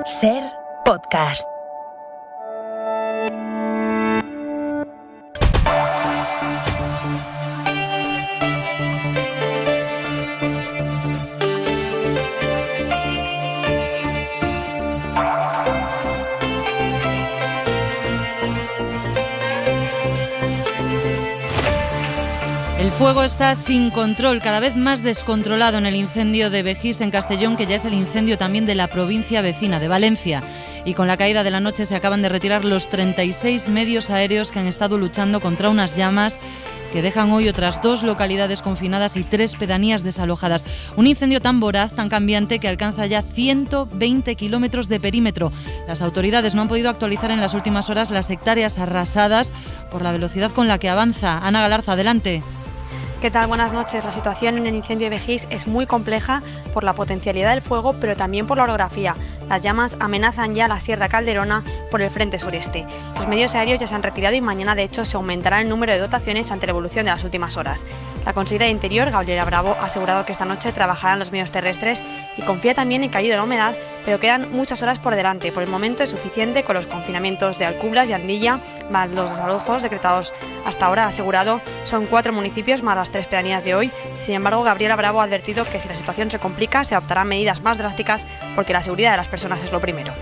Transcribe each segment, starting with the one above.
SER Podcast. El fuego está sin control, cada vez más descontrolado en el incendio de Begís en Castellón, que ya es el incendio también de la provincia vecina de Valencia. Y con la caída de la noche se acaban de retirar los 36 medios aéreos que han estado luchando contra unas llamas que dejan hoy otras 2 localidades confinadas y 3 pedanías desalojadas. Un incendio tan voraz, tan cambiante, que alcanza ya 120 kilómetros de perímetro. Las autoridades no han podido actualizar en las últimas horas las hectáreas arrasadas por la velocidad con la que avanza. Ana Galarza, adelante. ¿Qué tal? Buenas noches. La situación en el incendio de Begís es muy compleja por la potencialidad del fuego, pero también por la orografía. Las llamas amenazan ya la Sierra Calderona por el frente sureste. Los medios aéreos ya se han retirado y mañana, de hecho, se aumentará el número de dotaciones ante la evolución de las últimas horas. La consejera de Interior, Gabriela Bravo, ha asegurado que esta noche trabajarán los medios terrestres y confía también en que ayude la humedad, pero quedan muchas horas por delante. Por el momento es suficiente con los confinamientos de Alcublas y Andilla, más los desalojos decretados hasta ahora. Ha asegurado, son 4 municipios más las 3 pedanías de hoy. Sin embargo, Gabriela Bravo ha advertido que si la situación se complica, se adoptarán medidas más drásticas porque la seguridad de las personas es lo primero.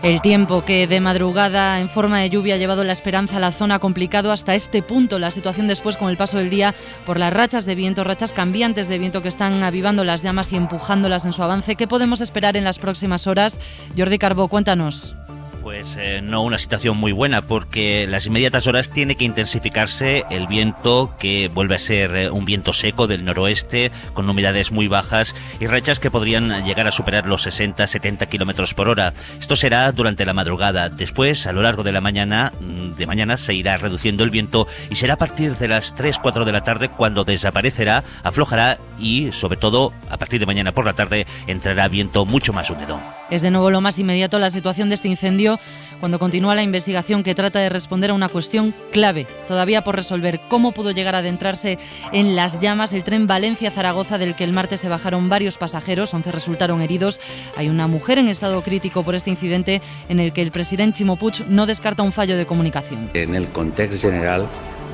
El tiempo que de madrugada en forma de lluvia ha llevado la esperanza a la zona ha complicado hasta este punto la situación después con el paso del día por las rachas de viento, rachas cambiantes de viento que están avivando las llamas y empujándolas en su avance. ¿Qué podemos esperar en las próximas horas? Jordi Carbó, cuéntanos. Pues no una situación muy buena, porque en las inmediatas horas tiene que intensificarse el viento, que vuelve a ser un viento seco del noroeste, con humedades muy bajas y rachas que podrían llegar a superar los 60-70 kilómetros por hora. Esto será durante la madrugada. Después, a lo largo de la mañana se irá reduciendo el viento y será a partir de las 3-4 de la tarde cuando desaparecerá, aflojará y, sobre todo, a partir de mañana por la tarde entrará viento mucho más húmedo. Es de nuevo lo más inmediato la situación de este incendio cuando continúa la investigación que trata de responder a una cuestión clave todavía por resolver: cómo pudo llegar a adentrarse en las llamas el tren Valencia-Zaragoza, del que el martes se bajaron varios pasajeros, 11 resultaron heridos. Hay una mujer en estado crítico por este incidente en el que el presidente Ximo Puig no descarta un fallo de comunicación. En el contexto general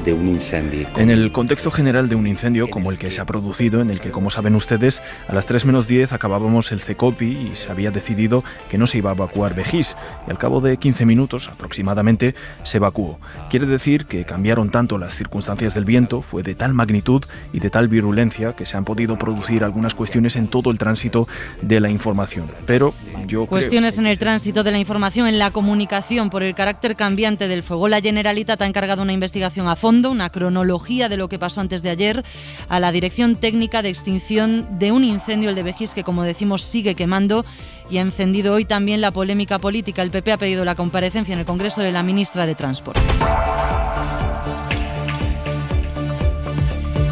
de un incendio. En el contexto general de un incendio como el que se ha producido, en el que, como saben ustedes, a las 3 menos 10 acabábamos el CECOPI y se había decidido que no se iba a evacuar Begís, y al cabo de 15 minutos aproximadamente se evacuó. Quiere decir que cambiaron tanto las circunstancias del viento, fue de tal magnitud y de tal virulencia que se han podido producir algunas cuestiones en todo el tránsito de la información. Pero yo cuestiones en el tránsito de la información, en la comunicación, por el carácter cambiante del fuego. La Generalitat ha encargado una investigación a fondo, una cronología de lo que pasó antes de ayer, a la Dirección Técnica de Extinción de un incendio, el de Begís, que, como decimos, sigue quemando y ha encendido hoy también la polémica política. El PP ha pedido la comparecencia en el Congreso de la ministra de Transportes.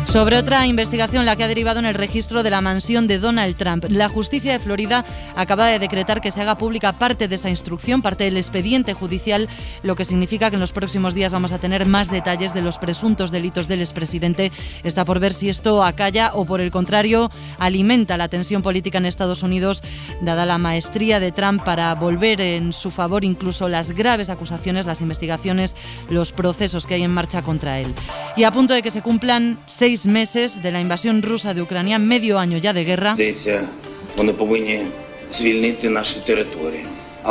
Sobre otra investigación, la que ha derivado en el registro de la mansión de Donald Trump. La justicia de Florida acaba de decretar que se haga pública parte de esa instrucción, parte del expediente judicial, lo que significa que en los próximos días vamos a tener más detalles de los presuntos delitos del expresidente. Está por ver si esto acalla o, por el contrario, alimenta la tensión política en Estados Unidos, dada la maestría de Trump para volver en su favor incluso las graves acusaciones, las investigaciones, los procesos que hay en marcha contra él. Y a punto de que se cumplan 6 meses de la invasión rusa de Ucrania, medio año ya de guerra,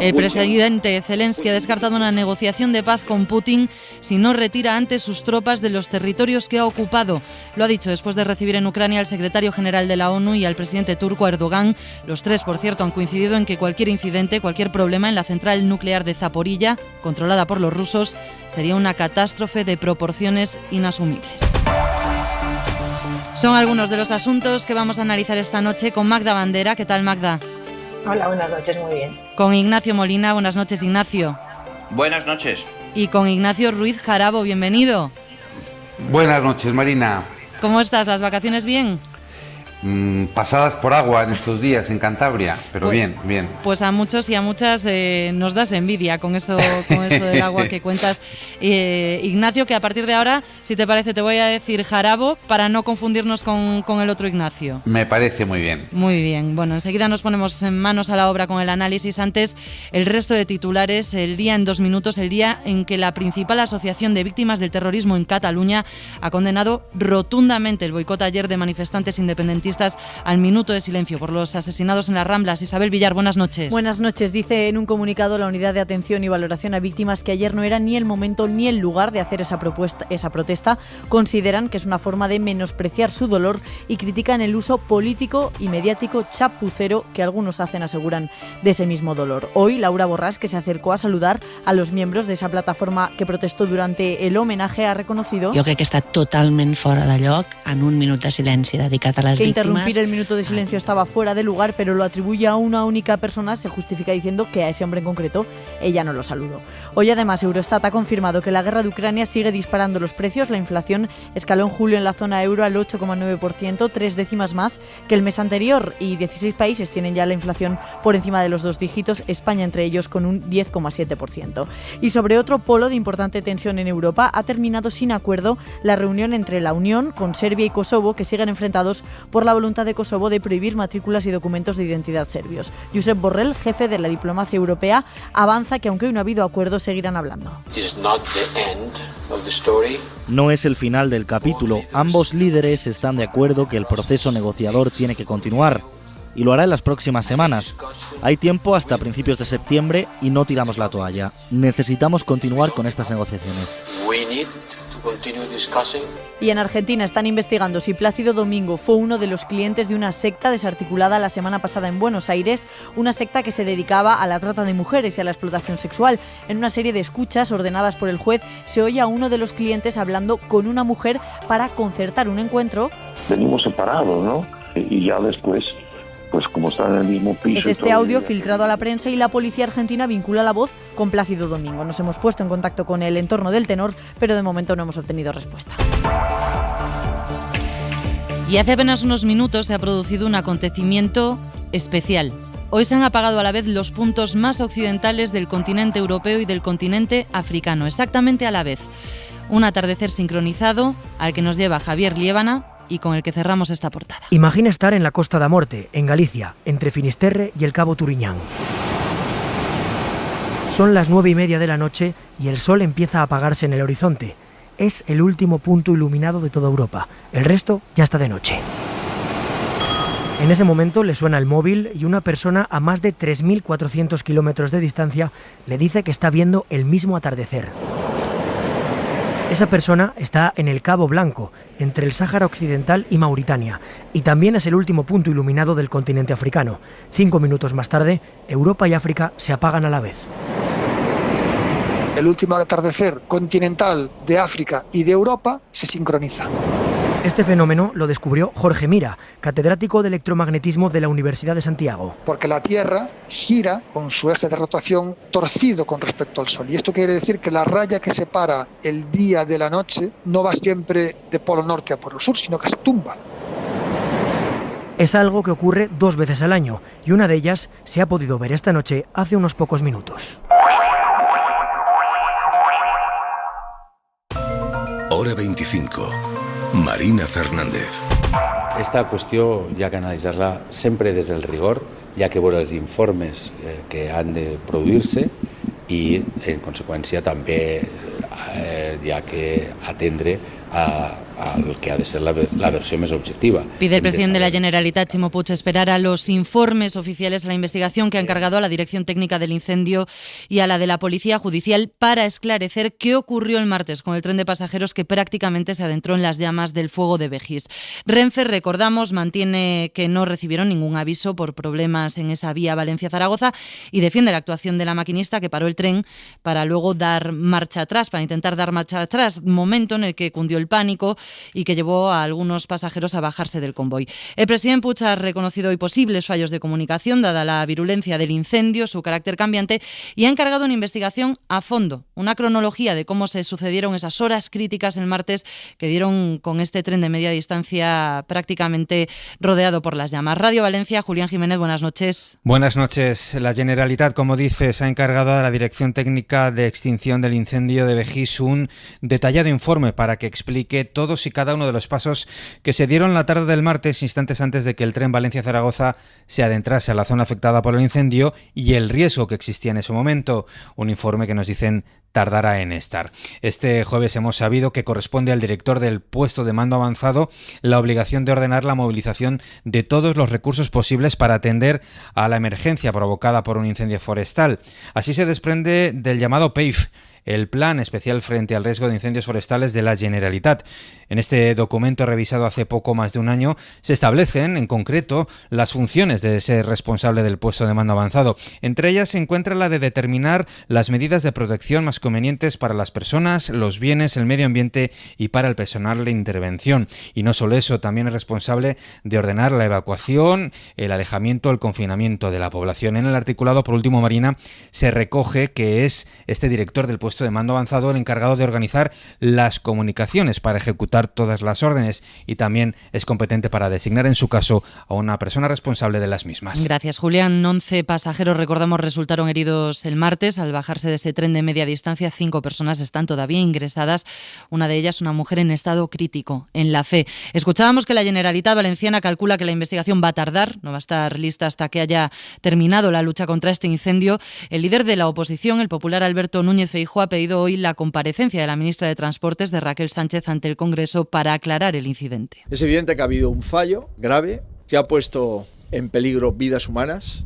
el presidente Zelensky ha descartado una negociación de paz con Putin si no retira antes sus tropas de los territorios que ha ocupado. Lo ha dicho después de recibir en Ucrania al secretario general de la ONU y al presidente turco Erdogan. Los 3, por cierto, han coincidido en que cualquier incidente, cualquier problema en la central nuclear de Zaporilla, controlada por los rusos, sería una catástrofe de proporciones inasumibles. Son algunos de los asuntos que vamos a analizar esta noche con Magda Bandera. ¿Qué tal, Magda? Hola, buenas noches, muy bien. Con Ignacio Molina. Buenas noches, Ignacio. Buenas noches. Y con Ignacio Ruiz Jarabo. Bienvenido. Buenas noches, Marina. ¿Cómo estás? ¿Las vacaciones bien? pasadas por agua en estos días en Cantabria, pero Pues- bien. Pues a muchos y a muchas nos das envidia con eso del agua que cuentas. Ignacio, que a partir de ahora, si te parece, te voy a decir Jarabo para no confundirnos con el otro Ignacio. Me parece muy bien. Muy bien, bueno, enseguida nos ponemos en manos a la obra con el análisis. Antes, el resto de titulares, el día en 2 minutos, el día en que la principal asociación de víctimas del terrorismo en Cataluña ha condenado rotundamente el boicot ayer de manifestantes independentistas al minuto de silencio por los asesinados en las Ramblas. Isabel Villar, buenas noches. Buenas noches. Dice en un comunicado la Unidad de Atención y Valoración a Víctimas que ayer no era ni el momento ni el lugar de hacer esa protesta. Consideran que es una forma de menospreciar su dolor y critican el uso político y mediático chapucero que algunos hacen, aseguran, de ese mismo dolor. Hoy, Laura Borràs, que se acercó a saludar a los miembros de esa plataforma que protestó durante el homenaje, ha reconocido Jo crec que està totalment fora de lloc en un minut de silenci dedicat a les que víctimes. interrumpir el minuto de silencio estaba fuera de lugar, pero lo atribuye a una única persona. Se justifica diciendo que a ese hombre en concreto ella no lo saludó. Hoy además Eurostat ha confirmado que la guerra de Ucrania sigue disparando los precios. La inflación escaló en julio en la zona euro al 8,9%, 3 décimas más que el mes anterior, y 16 países tienen ya la inflación por encima de los 2 dígitos, España entre ellos con un 10,7%. Y sobre otro polo de importante tensión en Europa, ha terminado sin acuerdo la reunión entre la Unión con Serbia y Kosovo, que siguen enfrentados por la voluntad de Kosovo de prohibir matrículas y documentos de identidad serbios. Josep Borrell, jefe de la diplomacia europea, avanza que aunque hoy no ha habido acuerdo, seguirán hablando. No es el final del capítulo. Ambos líderes están de acuerdo que el proceso negociador tiene que continuar y lo hará en las próximas semanas. Hay tiempo hasta principios de septiembre y no tiramos la toalla. Necesitamos continuar con estas negociaciones. Y en Argentina están investigando si Plácido Domingo fue uno de los clientes de una secta desarticulada la semana pasada en Buenos Aires, una secta que se dedicaba a la trata de mujeres y a la explotación sexual. En una serie de escuchas ordenadas por el juez, se oye a uno de los clientes hablando con una mujer para concertar un encuentro. Venimos separados, ¿no? Y ya después, pues como están en el mismo piso... Es este audio filtrado a la prensa y la policía argentina vincula la voz con Plácido Domingo. Nos hemos puesto en contacto con el entorno del tenor, pero de momento no hemos obtenido respuesta. Y hace apenas unos minutos se ha producido un acontecimiento especial. Hoy se han apagado a la vez los puntos más occidentales del continente europeo y del continente africano, exactamente a la vez. Un atardecer sincronizado al que nos lleva Javier Liébana y con el que cerramos esta portada. Imagina estar en la Costa da Morte, en Galicia, entre Finisterre y el Cabo Turiñán. Son las 9:30 de la noche y el sol empieza a apagarse en el horizonte. Es el último punto iluminado de toda Europa. El resto ya está de noche. En ese momento le suena el móvil y una persona a más de 3.400 kilómetros de distancia le dice que está viendo el mismo atardecer. Esa persona está en el Cabo Blanco, entre el Sáhara Occidental y Mauritania, y también es el último punto iluminado del continente africano. 5 minutos más tarde, Europa y África se apagan a la vez. El último atardecer continental de África y de Europa se sincroniza. Este fenómeno lo descubrió Jorge Mira, catedrático de electromagnetismo de la Universidad de Santiago. Porque la Tierra gira con su eje de rotación torcido con respecto al Sol. Y esto quiere decir que la raya que separa el día de la noche no va siempre de polo norte a polo sur, sino que se tumba. Es algo que ocurre 2 veces al año, y una de ellas se ha podido ver esta noche hace unos pocos minutos. Hora 25. Marina Fernández. Esta qüestió hi ha que analitzar-la sempre des del rigor, hi ha que veure els informes que han de produir-se i, en conseqüència, també hi ha que atendre al que ha de ser la versión más objetiva. Pide el presidente de la Generalitat, Ximo Puig, esperar a los informes oficiales a la investigación que ha encargado a la Dirección Técnica del Incendio y a la de la Policía Judicial para esclarecer qué ocurrió el martes con el tren de pasajeros que prácticamente se adentró en las llamas del fuego de Begís. Renfe, recordamos, mantiene que no recibieron ningún aviso por problemas en esa vía Valencia-Zaragoza y defiende la actuación de la maquinista que paró el tren para luego dar marcha atrás, para intentar dar marcha atrás, momento en el que cundió el pánico y que llevó a algunos pasajeros a bajarse del convoy. El presidente Puig ha reconocido hoy posibles fallos de comunicación, dada la virulencia del incendio, su carácter cambiante, y ha encargado una investigación a fondo, una cronología de cómo se sucedieron esas horas críticas el martes que dieron con este tren de media distancia prácticamente rodeado por las llamas. Radio Valencia, Julián Jiménez, buenas noches. Buenas noches. La Generalitat, como dices, ha encargado a la Dirección Técnica de Extinción del Incendio de Begís un detallado informe para que explique todos y cada uno de los pasos que se dieron la tarde del martes, instantes antes de que el tren Valencia-Zaragoza se adentrase a la zona afectada por el incendio y el riesgo que existía en ese momento. Un informe que nos dicen tardará en estar. Este jueves hemos sabido que corresponde al director del puesto de mando avanzado la obligación de ordenar la movilización de todos los recursos posibles para atender a la emergencia provocada por un incendio forestal. Así se desprende del llamado PEIF, el Plan Especial frente al Riesgo de Incendios Forestales de la Generalitat. En este documento, revisado hace poco más de un año, se establecen, en concreto, las funciones de ese responsable del puesto de mando avanzado. Entre ellas se encuentra la de determinar las medidas de protección más convenientes para las personas, los bienes, el medio ambiente y para el personal de intervención. Y no solo eso, también es responsable de ordenar la evacuación, el alejamiento, el confinamiento de la población. En el articulado, por último, Marina, se recoge que es este director del puesto de mando avanzado el encargado de organizar las comunicaciones para ejecutar todas las órdenes y también es competente para designar en su caso a una persona responsable de las mismas. Gracias, Julián. 11 pasajeros, recordamos, resultaron heridos el martes al bajarse de ese tren de media distancia. 5 personas están todavía ingresadas, una de ellas una mujer en estado crítico, en la fe. Escuchábamos que la Generalitat Valenciana calcula que la investigación va a tardar, no va a estar lista hasta que haya terminado la lucha contra este incendio. El líder de la oposición, el popular Alberto Núñez Feijóo, ha pedido hoy la comparecencia de la ministra de Transportes, de Raquel Sánchez, ante el Congreso para aclarar el incidente. Es evidente que ha habido un fallo grave que ha puesto en peligro vidas humanas.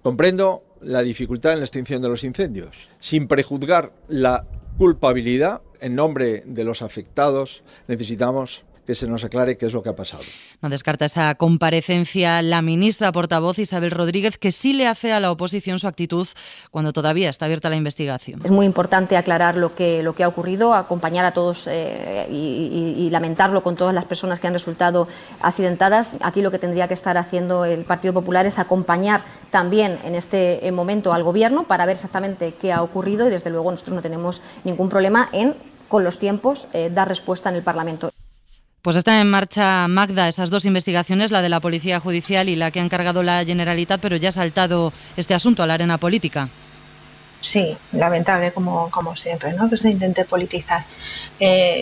Comprendo la dificultad en la extinción de los incendios. Sin prejuzgar la culpabilidad, en nombre de los afectados, necesitamos que se nos aclare qué es lo que ha pasado. No descarta esa comparecencia la ministra portavoz Isabel Rodríguez, que sí le afea a la oposición su actitud cuando todavía está abierta la investigación. Es muy importante aclarar lo que ha ocurrido, acompañar a todos y lamentarlo con todas las personas que han resultado accidentadas. Aquí lo que tendría que estar haciendo el Partido Popular es acompañar también en este momento al Gobierno para ver exactamente qué ha ocurrido y desde luego nosotros no tenemos ningún problema en, con los tiempos, dar respuesta en el Parlamento. Pues está en marcha, Magda, esas dos investigaciones, la de la Policía Judicial y la que ha encargado la Generalitat, pero ya ha saltado este asunto a la arena política. Sí, lamentable como siempre, ¿no? Que se intente politizar.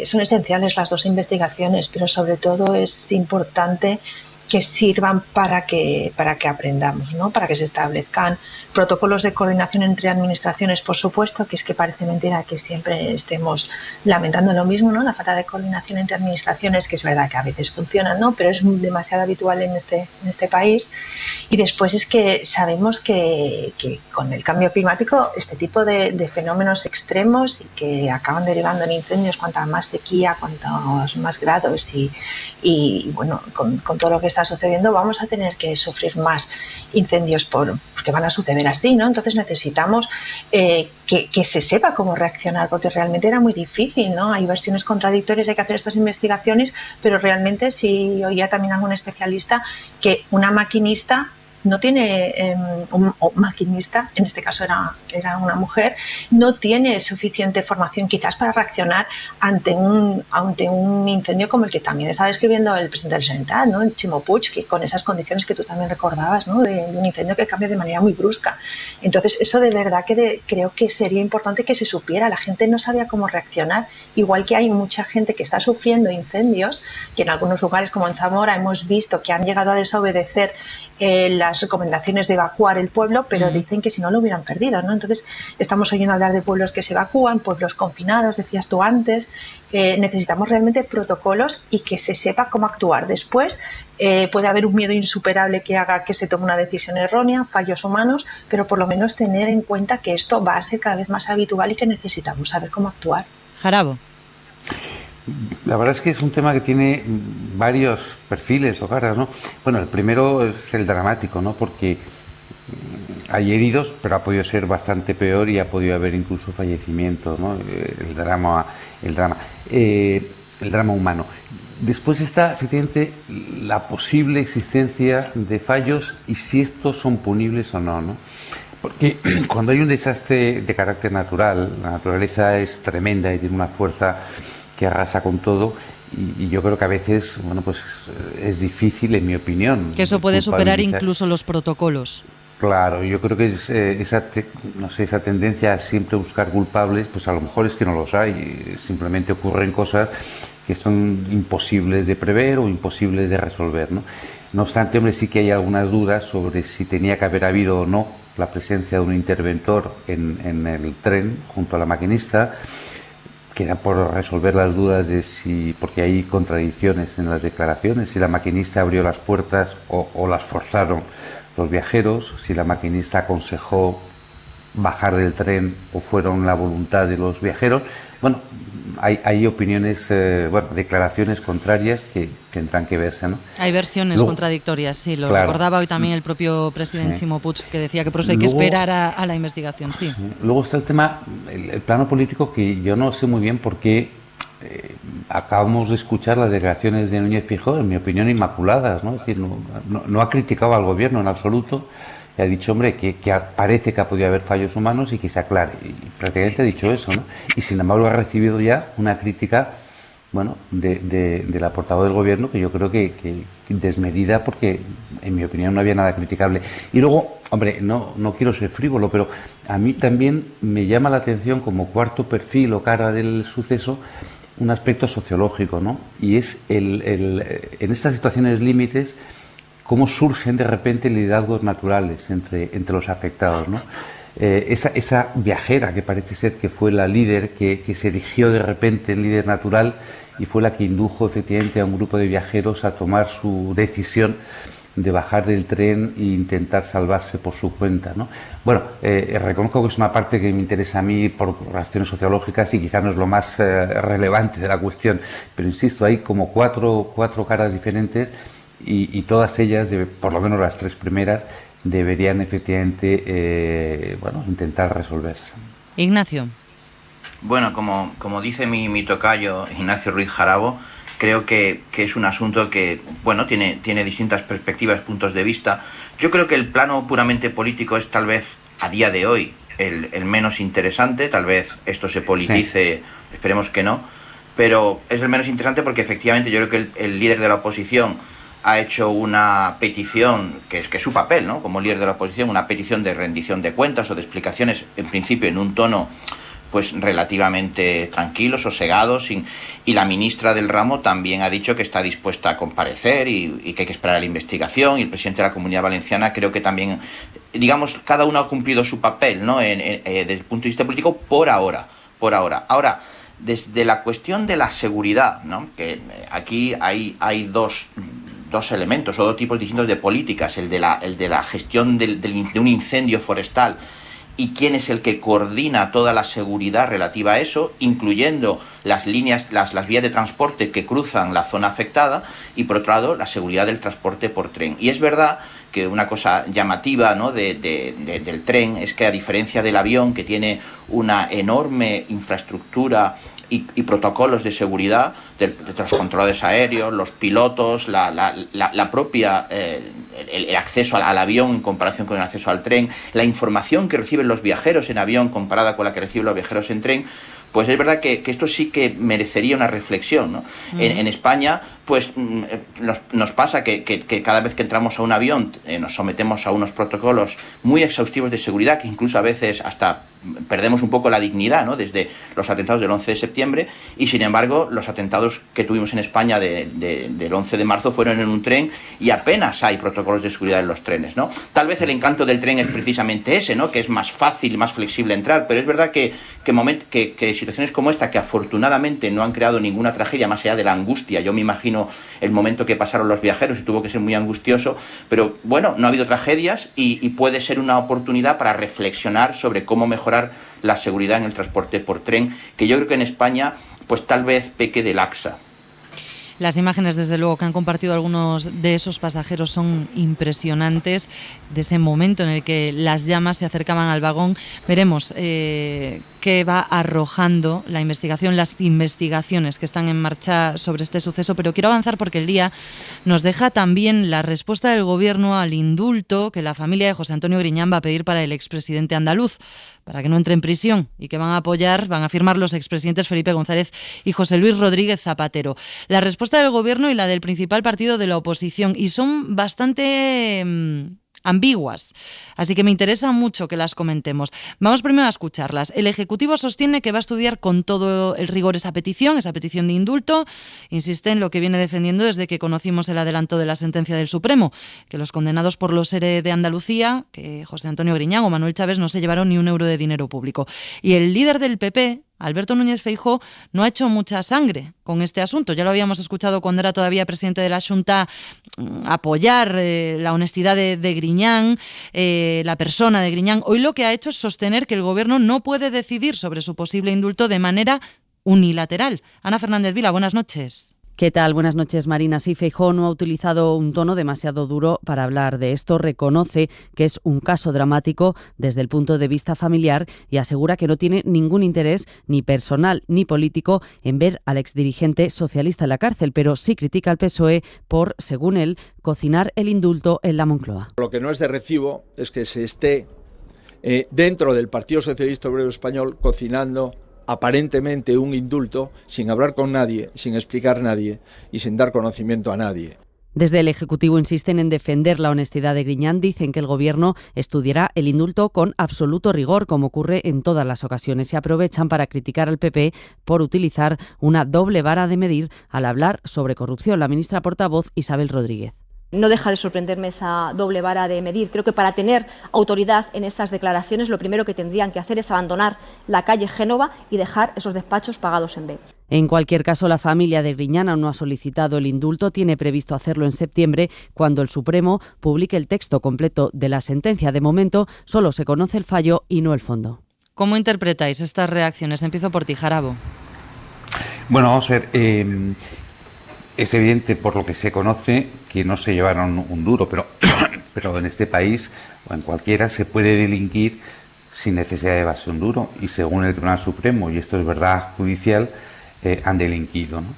Son esenciales las dos investigaciones, pero sobre todo es importante que sirvan para que aprendamos, ¿no? Para que se establezcan protocolos de coordinación entre administraciones, por supuesto, que es que parece mentira que siempre estemos lamentando lo mismo, ¿no? La falta de coordinación entre administraciones, que es verdad que a veces funciona, ¿no? Pero es demasiado habitual en este país. Y después es que sabemos que con el cambio climático este tipo de fenómenos extremos y que acaban derivando en incendios, cuanta más sequía, cuantos más grados y bueno, con todo lo que está sucediendo vamos a tener que sufrir más incendios porque van a suceder así, ¿no? Entonces necesitamos que se sepa cómo reaccionar, porque realmente era muy difícil, ¿no? Hay versiones contradictorias, hay que hacer estas investigaciones, pero realmente sí oía también algún especialista que una maquinista no tiene, un maquinista, en este caso era una mujer, no tiene suficiente formación quizás para reaccionar ante un incendio como el que también está describiendo el presidente de la Generalitat, ¿no? El Ximo Puig, que con esas condiciones que tú también recordabas, ¿no? De un incendio que cambia de manera muy brusca. Entonces eso de verdad que creo que sería importante que se supiera. La gente no sabía cómo reaccionar, igual que hay mucha gente que está sufriendo incendios, que en algunos lugares como en Zamora hemos visto que han llegado a desobedecer las recomendaciones de evacuar el pueblo, pero dicen que si no lo hubieran perdido, ¿no? Entonces estamos oyendo hablar de pueblos que se evacúan, pueblos confinados, decías tú antes. Necesitamos realmente protocolos y que se sepa cómo actuar. Después puede haber un miedo insuperable que haga que se tome una decisión errónea, fallos humanos, pero por lo menos tener en cuenta que esto va a ser cada vez más habitual y que necesitamos saber cómo actuar. Jarabo. La verdad es que es un tema que tiene varios perfiles o caras, ¿no? Bueno, el primero es el dramático, ¿no? Porque hay heridos, pero ha podido ser bastante peor y ha podido haber incluso fallecimientos, ¿no? El drama. el drama humano. Después está, efectivamente, la posible existencia de fallos y si estos son punibles o no, ¿no? Porque cuando hay un desastre de carácter natural, la naturaleza es tremenda y tiene una fuerza que arrasa con todo, y yo creo que a veces, bueno, pues es difícil, en mi opinión. Que eso puede superar incluso los protocolos. Claro, yo creo que es esa tendencia a siempre buscar culpables, pues a lo mejor es que no los hay, simplemente ocurren cosas que son imposibles de prever o imposibles de resolver, ¿no? No obstante, hombre, sí que hay algunas dudas sobre si tenía que haber habido o no la presencia de un interventor en el tren junto a la maquinista. Queda por resolver las dudas de si, porque hay contradicciones en las declaraciones, si la maquinista abrió las puertas o las forzaron los viajeros, si la maquinista aconsejó bajar del tren o fueron la voluntad de los viajeros. Bueno, hay opiniones, declaraciones contrarias que tendrán que verse, ¿no? Hay versiones contradictorias, sí, lo recordaba hoy también el propio presidente Ximo Puig, que decía que por eso hay que esperar a la investigación, sí. Luego está el tema, el plano político, que yo no sé muy bien por qué acabamos de escuchar las declaraciones de Núñez Feijóo, en mi opinión, inmaculadas, ¿no? Es decir, no ha criticado al gobierno en absoluto. Y ha dicho, hombre, que parece que ha podido haber fallos humanos y que se aclare. Y prácticamente ha dicho eso, ¿no? Y sin embargo ha recibido ya una crítica, bueno, de la portavoz del gobierno, que yo creo que desmedida, porque en mi opinión no había nada criticable. Y luego, hombre, no quiero ser frívolo, pero a mí también me llama la atención, como cuarto perfil o cara del suceso, un aspecto sociológico, ¿no? Y es en estas situaciones límites, cómo surgen de repente liderazgos naturales entre los afectados, ¿no? Esa viajera que parece ser que fue la líder, que se erigió de repente en líder natural y fue la que indujo efectivamente a un grupo de viajeros a tomar su decisión de bajar del tren e intentar salvarse por su cuenta, ¿no? Bueno, reconozco que es una parte que me interesa a mí por razones sociológicas y quizás no es lo más relevante de la cuestión, pero insisto, hay como cuatro caras diferentes. Y todas ellas, por lo menos las tres primeras, deberían efectivamente intentar resolverse. Ignacio. Bueno, como dice mi tocayo Ignacio Ruiz Jarabo, creo que es un asunto que tiene distintas perspectivas, puntos de vista. Yo creo que el plano puramente político es tal vez a día de hoy el menos interesante. Tal vez esto se politice, sí. Esperemos que no, pero es el menos interesante porque efectivamente yo creo que el líder de la oposición ha hecho una petición, que es su papel, ¿no? Como líder de la oposición, una petición de rendición de cuentas o de explicaciones, en principio en un tono pues relativamente tranquilo, sosegado, y la ministra del ramo también ha dicho que está dispuesta a comparecer y que hay que esperar a la investigación, y el presidente de la Comunidad Valenciana creo que también, digamos, cada uno ha cumplido su papel, ¿no? Desde el punto de vista político, por ahora. Ahora, desde la cuestión de la seguridad, ¿no? Que aquí hay dos elementos o dos tipos distintos de políticas, el de la gestión de un incendio forestal y quién es el que coordina toda la seguridad relativa a eso, incluyendo las líneas, las vías de transporte que cruzan la zona afectada, y por otro lado la seguridad del transporte por tren. Y es verdad que una cosa llamativa, ¿no? del tren es que, a diferencia del avión, que tiene una enorme infraestructura y protocolos de seguridad de los controladores aéreos, los pilotos, la propia el acceso al avión en comparación con el acceso al tren, la información que reciben los viajeros en avión comparada con la que reciben los viajeros en tren, pues es verdad que esto sí que merecería una reflexión, ¿no? En España, pues nos pasa que cada vez que entramos a un avión nos sometemos a unos protocolos muy exhaustivos de seguridad, que incluso a veces hasta perdemos un poco la dignidad, ¿no? Desde los atentados del 11 de septiembre, y sin embargo los atentados que tuvimos en España del 11 de marzo fueron en un tren, y apenas hay protocolos de seguridad en los trenes, ¿no? Tal vez el encanto del tren es precisamente ese, ¿no? Que es más fácil y más flexible entrar, pero es verdad que situaciones como esta, que afortunadamente no han creado ninguna tragedia más allá de la angustia, yo me imagino el momento que pasaron los viajeros y tuvo que ser muy angustioso, pero bueno, no ha habido tragedias y puede ser una oportunidad para reflexionar sobre cómo mejorar la seguridad en el transporte por tren, que yo creo que en España pues tal vez peque de laxa. Las imágenes, desde luego, que han compartido algunos de esos pasajeros son impresionantes, de ese momento en el que las llamas se acercaban al vagón. Veremos qué va arrojando la investigación, las investigaciones que están en marcha sobre este suceso, pero quiero avanzar porque el día nos deja también la respuesta del Gobierno al indulto que la familia de José Antonio Griñán va a pedir para el expresidente andaluz, para que no entre en prisión, y que van a firmar los expresidentes Felipe González y José Luis Rodríguez Zapatero. La respuesta del Gobierno y la del principal partido de la oposición, y son bastante ambiguas, así que me interesa mucho que las comentemos. Vamos primero a escucharlas. El Ejecutivo sostiene que va a estudiar con todo el rigor esa petición de indulto. Insiste en lo que viene defendiendo desde que conocimos el adelanto de la sentencia del Supremo, que los condenados por los ERE de Andalucía, que José Antonio Griñán o Manuel Chávez, no se llevaron ni un euro de dinero público. Y el líder del PP, Alberto Núñez Feijóo, no ha hecho mucha sangre con este asunto. Ya lo habíamos escuchado cuando era todavía presidente de la Xunta apoyar la honestidad de Griñán, la persona de Griñán. Hoy lo que ha hecho es sostener que el Gobierno no puede decidir sobre su posible indulto de manera unilateral. Ana Fernández Vila, buenas noches. ¿Qué tal? Buenas noches, Marina. Sí, Feijóo no ha utilizado un tono demasiado duro para hablar de esto. Reconoce que es un caso dramático desde el punto de vista familiar y asegura que no tiene ningún interés ni personal ni político en ver al exdirigente socialista en la cárcel, pero sí critica al PSOE por, según él, cocinar el indulto en la Moncloa. Lo que no es de recibo es que se esté dentro del Partido Socialista Obrero Español cocinando aparentemente un indulto sin hablar con nadie, sin explicar a nadie y sin dar conocimiento a nadie. Desde el Ejecutivo insisten en defender la honestidad de Griñán. Dicen que el Gobierno estudiará el indulto con absoluto rigor, como ocurre en todas las ocasiones. Se aprovechan para criticar al PP por utilizar una doble vara de medir al hablar sobre corrupción. La ministra portavoz, Isabel Rodríguez. No deja de sorprenderme esa doble vara de medir. Creo que para tener autoridad en esas declaraciones, lo primero que tendrían que hacer es abandonar la calle Génova y dejar esos despachos pagados en B. En cualquier caso, la familia de Griñán aún no ha solicitado el indulto. Tiene previsto hacerlo en septiembre, cuando el Supremo publique el texto completo de la sentencia. De momento, solo se conoce el fallo y no el fondo. ¿Cómo interpretáis estas reacciones? Empiezo por ti, Jarabo. Bueno, vamos a ver. Es evidente, por lo que se conoce, que no se llevaron un duro, pero en este país o en cualquiera se puede delinquir sin necesidad de llevarse un duro, y según el Tribunal Supremo, y esto es verdad judicial, han delinquido, ¿no?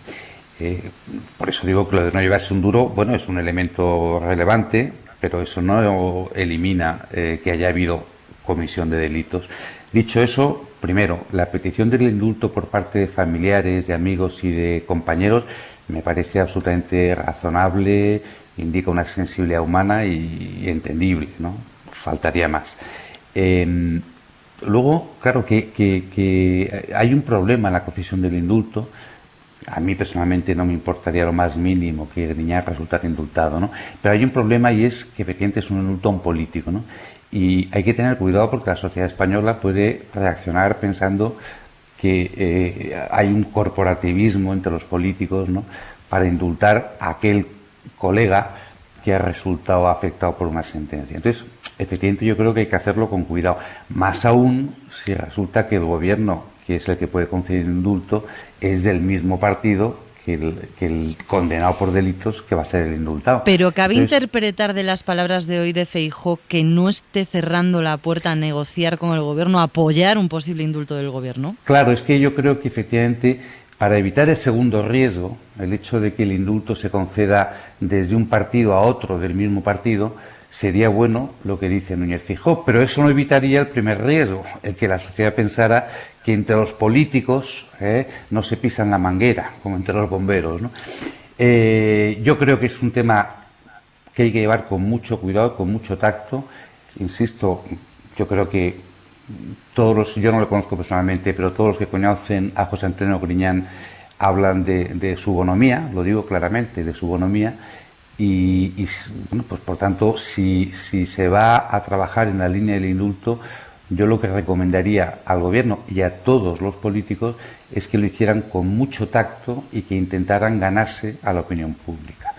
Por eso digo que lo de no llevarse un duro, bueno, es un elemento relevante, pero eso no elimina que haya habido comisión de delitos. Dicho eso, primero, la petición del indulto por parte de familiares, de amigos y de compañeros me parece absolutamente razonable, indica una sensibilidad humana y entendible, ¿no? Faltaría más. Luego, claro, que hay un problema en la concesión del indulto. A mí personalmente no me importaría lo más mínimo que Griñán resultara indultado, ¿no? Pero hay un problema, y es que efectivamente es un indulto a un político, ¿no? Y hay que tener cuidado porque la sociedad española puede reaccionar pensando que hay un corporativismo entre los políticos, ¿no?, para indultar a aquel colega que ha resultado afectado por una sentencia. Entonces, efectivamente, yo creo que hay que hacerlo con cuidado. Más aún si resulta que el Gobierno, que es el que puede conceder indulto, es del mismo partido que el condenado por delitos, que va a ser el indultado. Pero cabe interpretar de las palabras de hoy de Feijóo que no esté cerrando la puerta a negociar con el Gobierno, a apoyar un posible indulto del Gobierno. Claro, es que yo creo que efectivamente, para evitar el segundo riesgo, el hecho de que el indulto se conceda desde un partido a otro del mismo partido, sería bueno lo que dice Núñez Feijóo, pero eso no evitaría el primer riesgo, el que la sociedad pensara que entre los políticos no se pisan la manguera, como entre los bomberos, ¿no? Yo creo que es un tema que hay que llevar con mucho cuidado, con mucho tacto. Insisto, yo creo que yo no lo conozco personalmente, pero todos los que conocen a José Antonio Griñán hablan de su bonomía, lo digo claramente, de su bonomía. Y bueno, pues por tanto, si se va a trabajar en la línea del indulto, yo lo que recomendaría al Gobierno y a todos los políticos es que lo hicieran con mucho tacto y que intentaran ganarse a la opinión pública.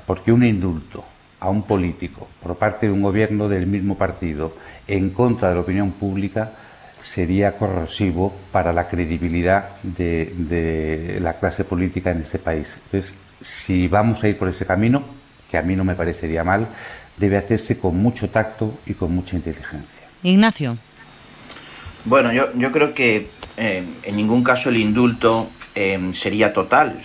Porque un indulto a un político por parte de un Gobierno del mismo partido en contra de la opinión pública sería corrosivo para la credibilidad de la clase política en este país. Entonces, si vamos a ir por ese camino, que a mí no me parecería mal, debe hacerse con mucho tacto y con mucha inteligencia. Ignacio. Bueno, yo creo que en ningún caso el indulto sería total,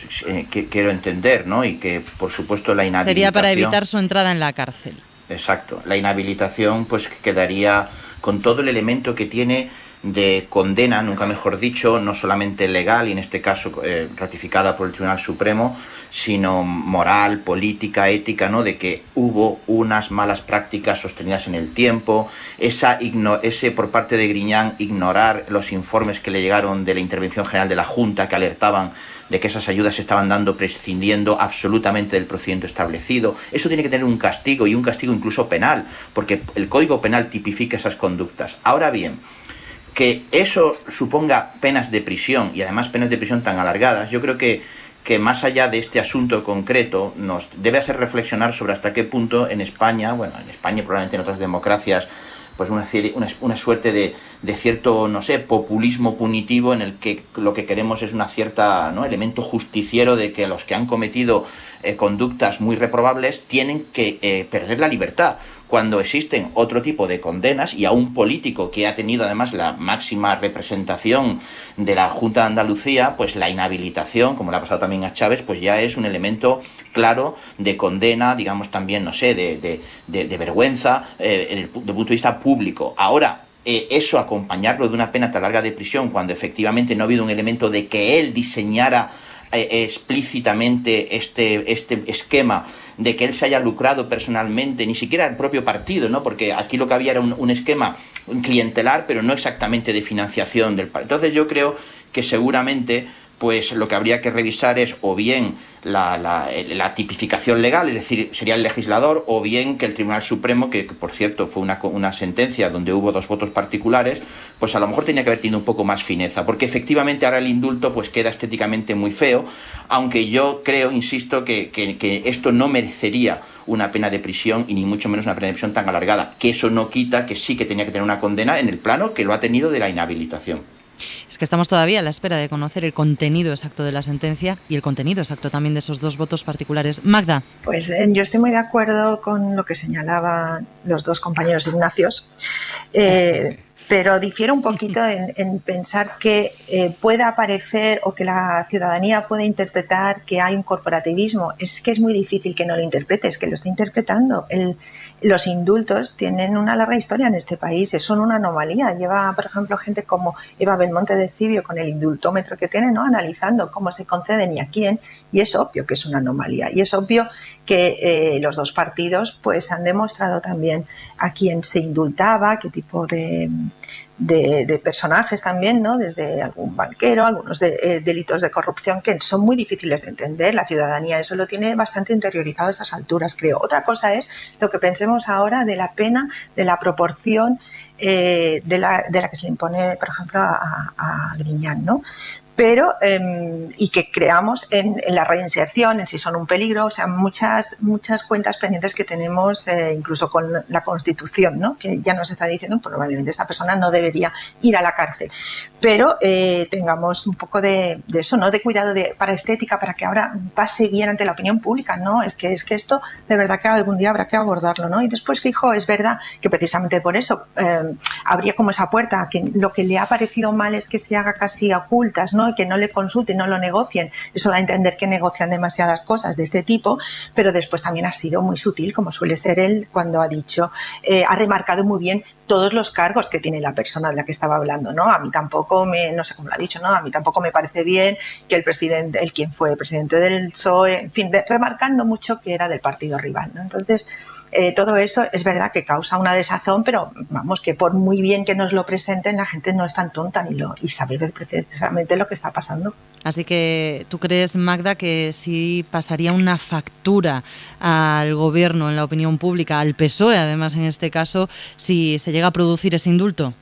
que quiero entender, ¿no? Y que, por supuesto, la inhabilitación... Sería para evitar su entrada en la cárcel. Exacto. La inhabilitación pues quedaría con todo el elemento que tiene de condena, nunca mejor dicho, no solamente legal, y en este caso ratificada por el Tribunal Supremo, sino moral, política, ética, ¿no? De que hubo unas malas prácticas sostenidas en el tiempo, ese por parte de Griñán ignorar los informes que le llegaron de la Intervención General de la Junta que alertaban de que esas ayudas se estaban dando prescindiendo absolutamente del procedimiento establecido. Eso tiene que tener un castigo, y un castigo incluso penal, porque el Código Penal tipifica esas conductas. Ahora bien, que eso suponga penas de prisión, y además penas de prisión tan alargadas, yo creo que más allá de este asunto concreto nos debe hacer reflexionar sobre hasta qué punto en España, bueno, en España y probablemente en otras democracias, pues una suerte de cierto, no sé, populismo punitivo en el que lo que queremos es una cierta, ¿no?, elemento justiciero de que los que han cometido conductas muy reprobables tienen que perder la libertad, cuando existen otro tipo de condenas, y a un político que ha tenido además la máxima representación de la Junta de Andalucía, pues la inhabilitación, como le ha pasado también a Chávez, pues ya es un elemento claro de condena, digamos también, no sé, de vergüenza desde el punto de vista público. Ahora, eso acompañarlo de una pena tan larga de prisión, cuando efectivamente no ha habido un elemento de que él diseñara explícitamente este esquema, de que él se haya lucrado personalmente, ni siquiera el propio partido, ¿no? Porque aquí lo que había era un esquema clientelar, pero no exactamente de financiación del partido. Entonces yo creo que seguramente pues lo que habría que revisar es o bien la tipificación legal, es decir, sería el legislador, o bien que el Tribunal Supremo, que por cierto fue una sentencia donde hubo 2 votos particulares, pues a lo mejor tenía que haber tenido un poco más fineza, porque efectivamente ahora el indulto pues queda estéticamente muy feo, aunque yo creo, insisto, que esto no merecería una pena de prisión, y ni mucho menos una pena de prisión tan alargada, que eso no quita que sí que tenía que tener una condena en el plano que lo ha tenido de la inhabilitación. Es que estamos todavía a la espera de conocer el contenido exacto de la sentencia y el contenido exacto también de esos 2 votos particulares. Magda. Pues yo estoy muy de acuerdo con lo que señalaban los 2 compañeros Ignacios, pero difiero un poquito en pensar que pueda parecer, o que la ciudadanía pueda interpretar, que hay un corporativismo. Es que es muy difícil que no lo interprete, es que lo está interpretando. Los indultos tienen una larga historia en este país, son una anomalía. Lleva, por ejemplo, gente como Eva Belmonte de Cibio, con el indultómetro que tiene, ¿no?, analizando cómo se conceden y a quién, y es obvio que es una anomalía, y es obvio que los 2 partidos pues han demostrado también a quién se indultaba, qué tipo de personajes también, ¿no?, desde algún banquero, algunos delitos de corrupción que son muy difíciles de entender. La ciudadanía eso lo tiene bastante interiorizado a estas alturas, creo. Otra cosa es lo que pensemos ahora de la pena, de la proporción de la que se le impone, por ejemplo, a Griñán, ¿no? Pero y que creamos en la reinserción, en si son un peligro, o sea, muchas cuentas pendientes que tenemos, incluso con la Constitución, ¿no?, que ya nos está diciendo probablemente esta persona no debería ir a la cárcel. Pero tengamos un poco de eso, ¿no?, de cuidado para estética, para que ahora pase bien ante la opinión pública, ¿no? Es que esto de verdad que algún día habrá que abordarlo, ¿no? Y después, fijo, es verdad que precisamente por eso habría como esa puerta, que lo que le ha parecido mal es que se haga casi ocultas, ¿no?, y que no le consulten, no lo negocien. Eso da a entender que negocian demasiadas cosas de este tipo, pero después también ha sido muy sutil, como suele ser él, cuando ha dicho, ha remarcado muy bien todos los cargos que tiene la persona de la que estaba hablando, ¿no? A mí tampoco no sé cómo lo ha dicho, ¿no? A mí tampoco me parece bien que quien fue presidente del PSOE, en fin, remarcando mucho que era del partido rival, ¿no? Entonces, todo eso es verdad que causa una desazón, pero vamos, que por muy bien que nos lo presenten, la gente no es tan tonta y sabe precisamente lo que está pasando. Así que, ¿tú crees, Magda, que sí pasaría una factura al gobierno en la opinión pública, al PSOE, además, en este caso, si se llega a producir ese indulto?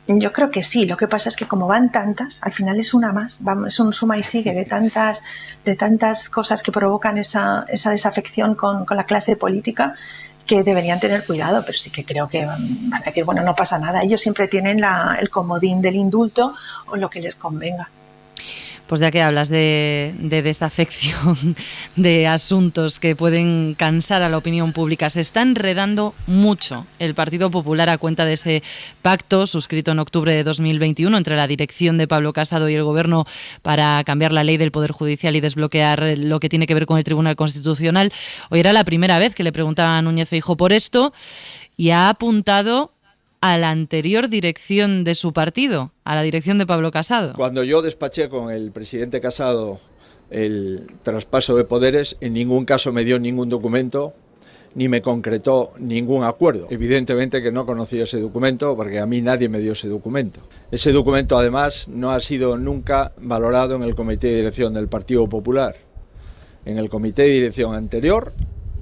Yo creo que sí. Lo que pasa es que como van tantas, al final es una más. Es un suma y sigue de tantas cosas que provocan esa desafección con la clase política, que deberían tener cuidado, pero sí que creo que van a decir, bueno, no pasa nada. Ellos siempre tienen el comodín del indulto o lo que les convenga. Pues ya que hablas de desafección de asuntos que pueden cansar a la opinión pública, se está enredando mucho el Partido Popular a cuenta de ese pacto suscrito en octubre de 2021 entre la dirección de Pablo Casado y el Gobierno para cambiar la ley del Poder Judicial y desbloquear lo que tiene que ver con el Tribunal Constitucional. Hoy era la primera vez que le preguntaba a Núñez Feijóo por esto y ha apuntado a la anterior dirección de su partido, a la dirección de Pablo Casado. Cuando yo despaché con el presidente Casado el traspaso de poderes, en ningún caso me dio ningún documento ni me concretó ningún acuerdo. Evidentemente que no conocía ese documento porque a mí nadie me dio ese documento. Ese documento además no ha sido nunca valorado en el comité de dirección del Partido Popular, en el comité de dirección anterior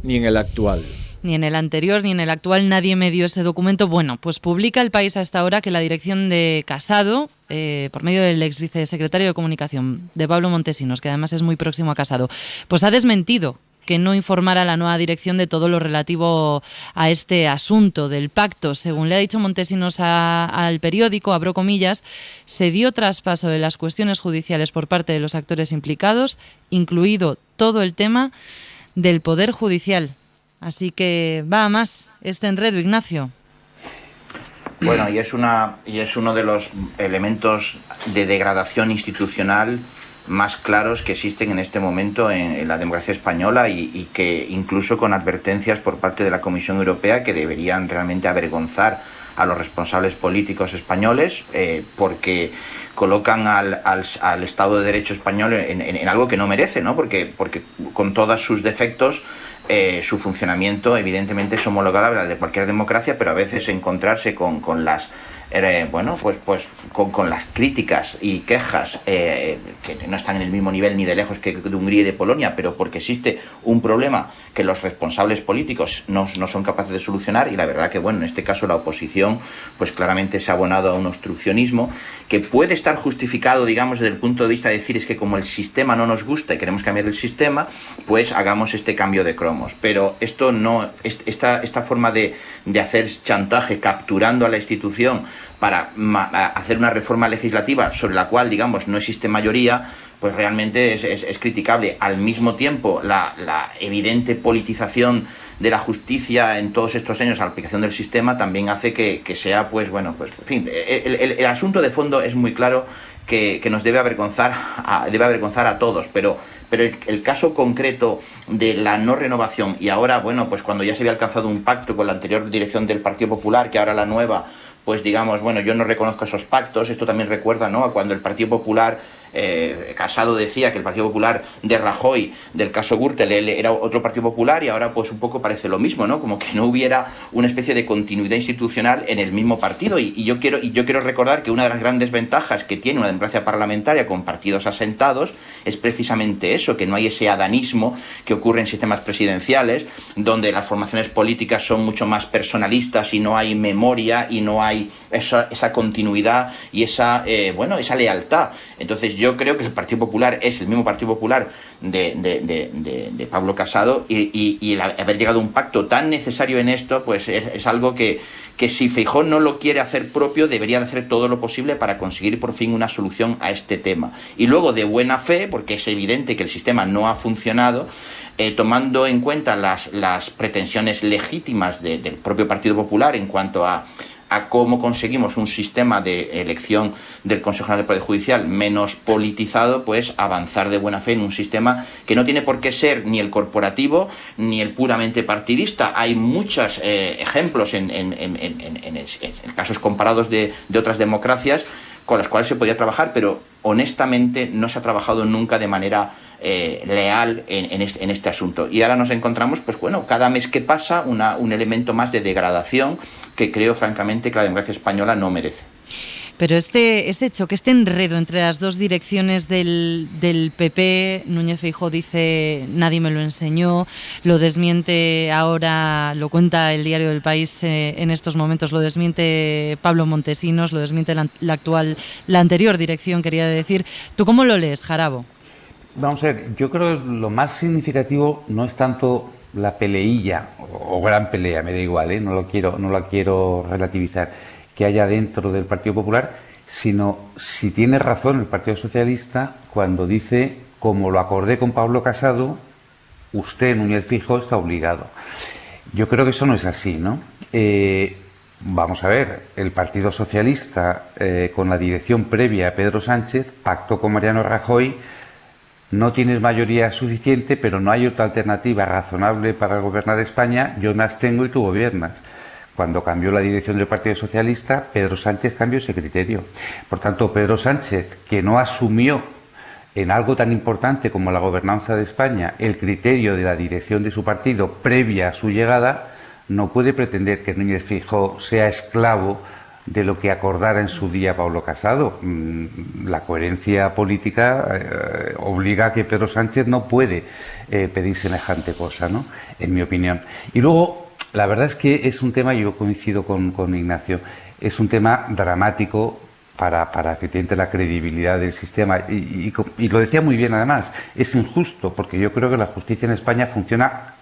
ni en el actual. Ni en el anterior ni en el actual nadie me dio ese documento. Bueno, pues publica El País a esta hora que la dirección de Casado, por medio del ex vicesecretario de Comunicación, de Pablo Montesinos, que además es muy próximo a Casado, pues ha desmentido que no informara a la nueva dirección de todo lo relativo a este asunto del pacto. Según le ha dicho Montesinos al periódico, abro comillas, se dio traspaso de las cuestiones judiciales por parte de los actores implicados, incluido todo el tema del Poder Judicial. Así que va a más este enredo, Ignacio. Bueno, y es uno de los elementos de degradación institucional más claros que existen en este momento en la democracia española y que incluso con advertencias por parte de la Comisión Europea que deberían realmente avergonzar a los responsables políticos españoles porque colocan al Estado de Derecho español en algo que no merece, ¿no? Porque con todos sus defectos su funcionamiento evidentemente es homologable al de cualquier democracia, pero a veces encontrarse con las con las críticas y quejas que no están en el mismo nivel ni de lejos que de Hungría y de Polonia, pero porque existe un problema que los responsables políticos no son capaces de solucionar, y la verdad que en este caso la oposición pues claramente se ha abonado a un obstruccionismo que puede estar justificado, digamos, desde el punto de vista de decir es que como el sistema no nos gusta y queremos cambiar el sistema, pues hagamos este cambio de cromos, pero esto no, esta forma de hacer chantaje capturando a la institución para hacer una reforma legislativa sobre la cual, digamos, no existe mayoría, pues realmente es criticable. Al mismo tiempo, la evidente politización de la justicia en todos estos años a la aplicación del sistema también hace que sea, en fin, el asunto de fondo es muy claro que nos debe avergonzar a todos, pero el caso concreto de la no renovación y ahora, pues cuando ya se había alcanzado un pacto con la anterior dirección del Partido Popular, que ahora la nueva, pues digamos, yo no reconozco esos pactos. Esto también recuerda, ¿no?, a cuando el Partido Popular, Casado decía que el Partido Popular de Rajoy, del caso Gürtel, era otro Partido Popular, y ahora pues un poco parece lo mismo, ¿no?, como que no hubiera una especie de continuidad institucional en el mismo partido. Y yo quiero recordar que una de las grandes ventajas que tiene una democracia parlamentaria con partidos asentados es precisamente eso, que no hay ese adanismo que ocurre en sistemas presidenciales, donde las formaciones políticas son mucho más personalistas y no hay memoria y no hay esa continuidad y esa lealtad. Entonces yo creo que el Partido Popular es el mismo Partido Popular de Pablo Casado, y el haber llegado a un pacto tan necesario en esto, pues es algo que si Feijóo no lo quiere hacer propio, debería de hacer todo lo posible para conseguir por fin una solución a este tema. Y luego, de buena fe, porque es evidente que el sistema no ha funcionado, tomando en cuenta las pretensiones legítimas del propio Partido Popular en cuanto a cómo conseguimos un sistema de elección del Consejo General del Poder Judicial menos politizado, pues avanzar de buena fe en un sistema que no tiene por qué ser ni el corporativo ni el puramente partidista. Hay muchos ejemplos en casos comparados de otras democracias con las cuales se podía trabajar, pero honestamente no se ha trabajado nunca de manera leal en este asunto. Y ahora nos encontramos, cada mes que pasa, un elemento más de degradación que creo francamente que la democracia española no merece. Pero este choque, este enredo entre las dos direcciones del PP, Núñez Feijóo dice nadie me lo enseñó, lo desmiente ahora, lo cuenta el diario del País en estos momentos, lo desmiente Pablo Montesinos, lo desmiente la anterior dirección, quería decir. ¿Tú cómo lo lees, Jarabo? Vamos a ver, yo creo que lo más significativo no es tanto la peleilla o gran pelea, me da igual, no la quiero relativizar, que haya dentro del Partido Popular, sino si tiene razón el Partido Socialista cuando dice, como lo acordé con Pablo Casado, usted, Núñez Feijóo, está obligado. Yo creo que eso no es así, ¿no? Vamos a ver, el Partido Socialista, con la dirección previa a Pedro Sánchez, pactó con Mariano Rajoy. No tienes mayoría suficiente, pero no hay otra alternativa razonable para gobernar España, yo me abstengo y tú gobiernas. Cuando cambió la dirección del Partido Socialista, Pedro Sánchez cambió ese criterio. Por tanto, Pedro Sánchez, que no asumió en algo tan importante como la gobernanza de España el criterio de la dirección de su partido previa a su llegada, no puede pretender que Núñez Feijóo sea esclavo de lo que acordara en su día Pablo Casado. La coherencia política obliga a que Pedro Sánchez no puede pedir semejante cosa, ¿no? En mi opinión. Y luego, la verdad es que es un tema, yo coincido con Ignacio, es un tema dramático para efectivamente la credibilidad del sistema. Y lo decía muy bien además, es injusto, porque yo creo que la justicia en España funciona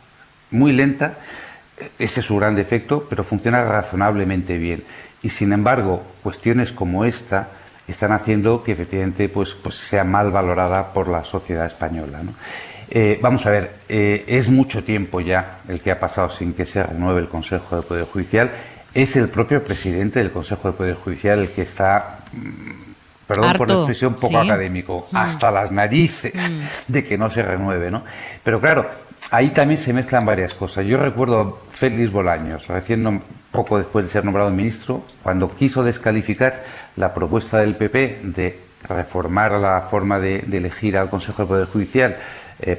muy lenta, ese es su gran defecto, pero funciona razonablemente bien. Y sin embargo, cuestiones como esta están haciendo que efectivamente pues sea mal valorada por la sociedad española, ¿no? Vamos a ver, es mucho tiempo ya el que ha pasado sin que se renueve el Consejo del Poder Judicial. Es el propio presidente del Consejo del Poder Judicial el que está, perdón por la expresión poco académico, hasta las narices de que no se renueve, ¿no? Pero claro, ahí también se mezclan varias cosas. Yo recuerdo a Félix Bolaños, poco después de ser nombrado ministro, cuando quiso descalificar la propuesta del PP de reformar la forma de elegir al Consejo del Poder Judicial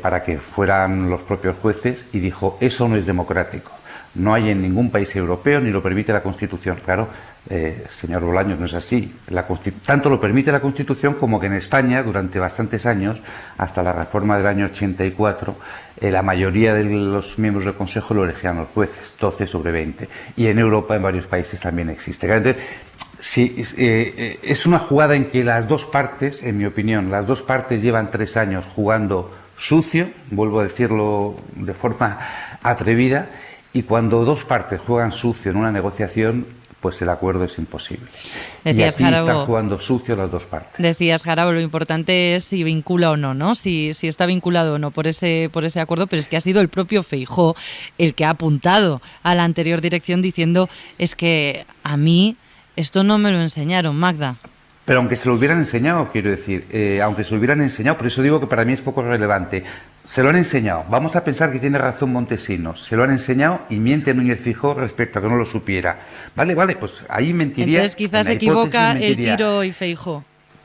para que fueran los propios jueces, y dijo, eso no es democrático. No hay en ningún país europeo, ni lo permite la Constitución. Claro, señor Bolaños, no es así. Tanto lo permite la Constitución como que en España, durante bastantes años, hasta la reforma del año 84, la mayoría de los miembros del Consejo lo elegían los jueces, 12 sobre 20. Y en Europa, en varios países, también existe. Entonces, sí, es una jugada en que las dos partes, en mi opinión, las dos partes llevan 3 años jugando sucio, vuelvo a decirlo de forma atrevida, y cuando dos partes juegan sucio en una negociación, pues el acuerdo es imposible. Decías, y aquí Jarabo, están jugando sucio las dos partes. Decías, Jarabo, lo importante es si vincula o no, ¿no? Si está vinculado o no por ese acuerdo, pero es que ha sido el propio Feijóo el que ha apuntado a la anterior dirección diciendo, es que a mí esto no me lo enseñaron, Magda. Pero aunque se lo hubieran enseñado, quiero decir, aunque se lo hubieran enseñado, por eso digo que para mí es poco relevante. Se lo han enseñado. Vamos a pensar que tiene razón Montesinos. Se lo han enseñado y miente Núñez Feijóo respecto a que no lo supiera. Vale, pues ahí mentiría. Entonces quizás se equivoca el tiro y Feijóo.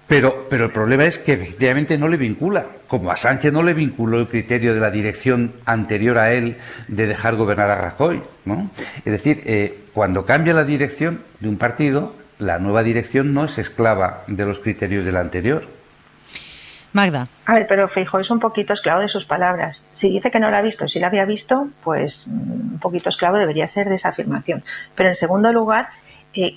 Pero el problema es que efectivamente no le vincula. Como a Sánchez no le vinculó el criterio de la dirección anterior a él de dejar gobernar a Rajoy, ¿no? Es decir, cuando cambia la dirección de un partido, la nueva dirección no es esclava de los criterios de la anterior. Magda. A ver, pero Feijóo es un poquito esclavo de sus palabras. Si dice que no la ha visto, si la había visto, pues un poquito esclavo debería ser de esa afirmación. Pero en segundo lugar,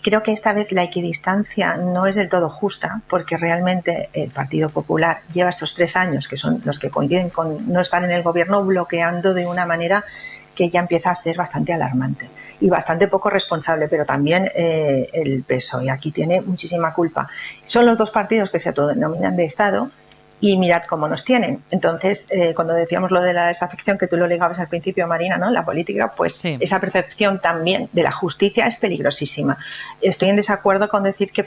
creo que esta vez la equidistancia no es del todo justa, porque realmente el Partido Popular lleva estos 3 años, que son los que coinciden con no estar en el gobierno, bloqueando de una manera que ya empieza a ser bastante alarmante y bastante poco responsable, pero también el PSOE aquí tiene muchísima culpa. Son los dos partidos que se autodenominan de Estado y mirad cómo nos tienen. Entonces, cuando decíamos lo de la desafección, que tú lo ligabas al principio, Marina, ¿no? La política, pues sí. Esa percepción también de la justicia es peligrosísima. Estoy en desacuerdo con decir que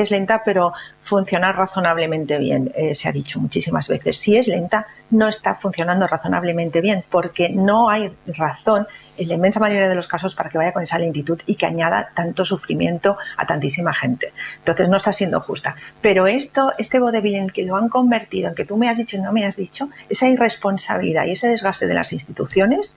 es lenta, pero funciona razonablemente bien. Se ha dicho muchísimas veces. Si es lenta, no está funcionando razonablemente bien, porque no hay razón, en la inmensa mayoría de los casos, para que vaya con esa lentitud y que añada tanto sufrimiento a tantísima gente. Entonces, no está siendo justa. Pero este vodevil en que lo han convertido, en que tú me has dicho y no me has dicho, esa irresponsabilidad y ese desgaste de las instituciones,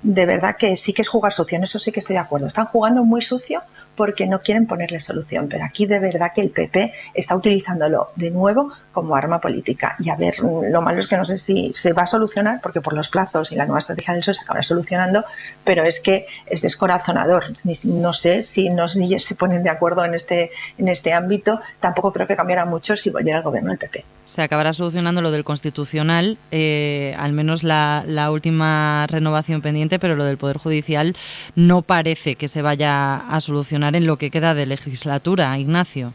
de verdad que sí que es jugar sucio, en eso sí que estoy de acuerdo. Están jugando muy sucio porque no quieren ponerle solución. Pero aquí de verdad que el PP está utilizándolo de nuevo como arma política. Y a ver, lo malo es que no sé si se va a solucionar, porque por los plazos y la nueva estrategia del PSOE se acabará solucionando, pero es que es descorazonador. No sé si ni se ponen de acuerdo en este ámbito. Tampoco creo que cambiará mucho si volviera al gobierno el PP. Se acabará solucionando lo del Constitucional, al menos la última renovación pendiente, pero lo del Poder Judicial no parece que se vaya a solucionar en lo que queda de legislatura, Ignacio.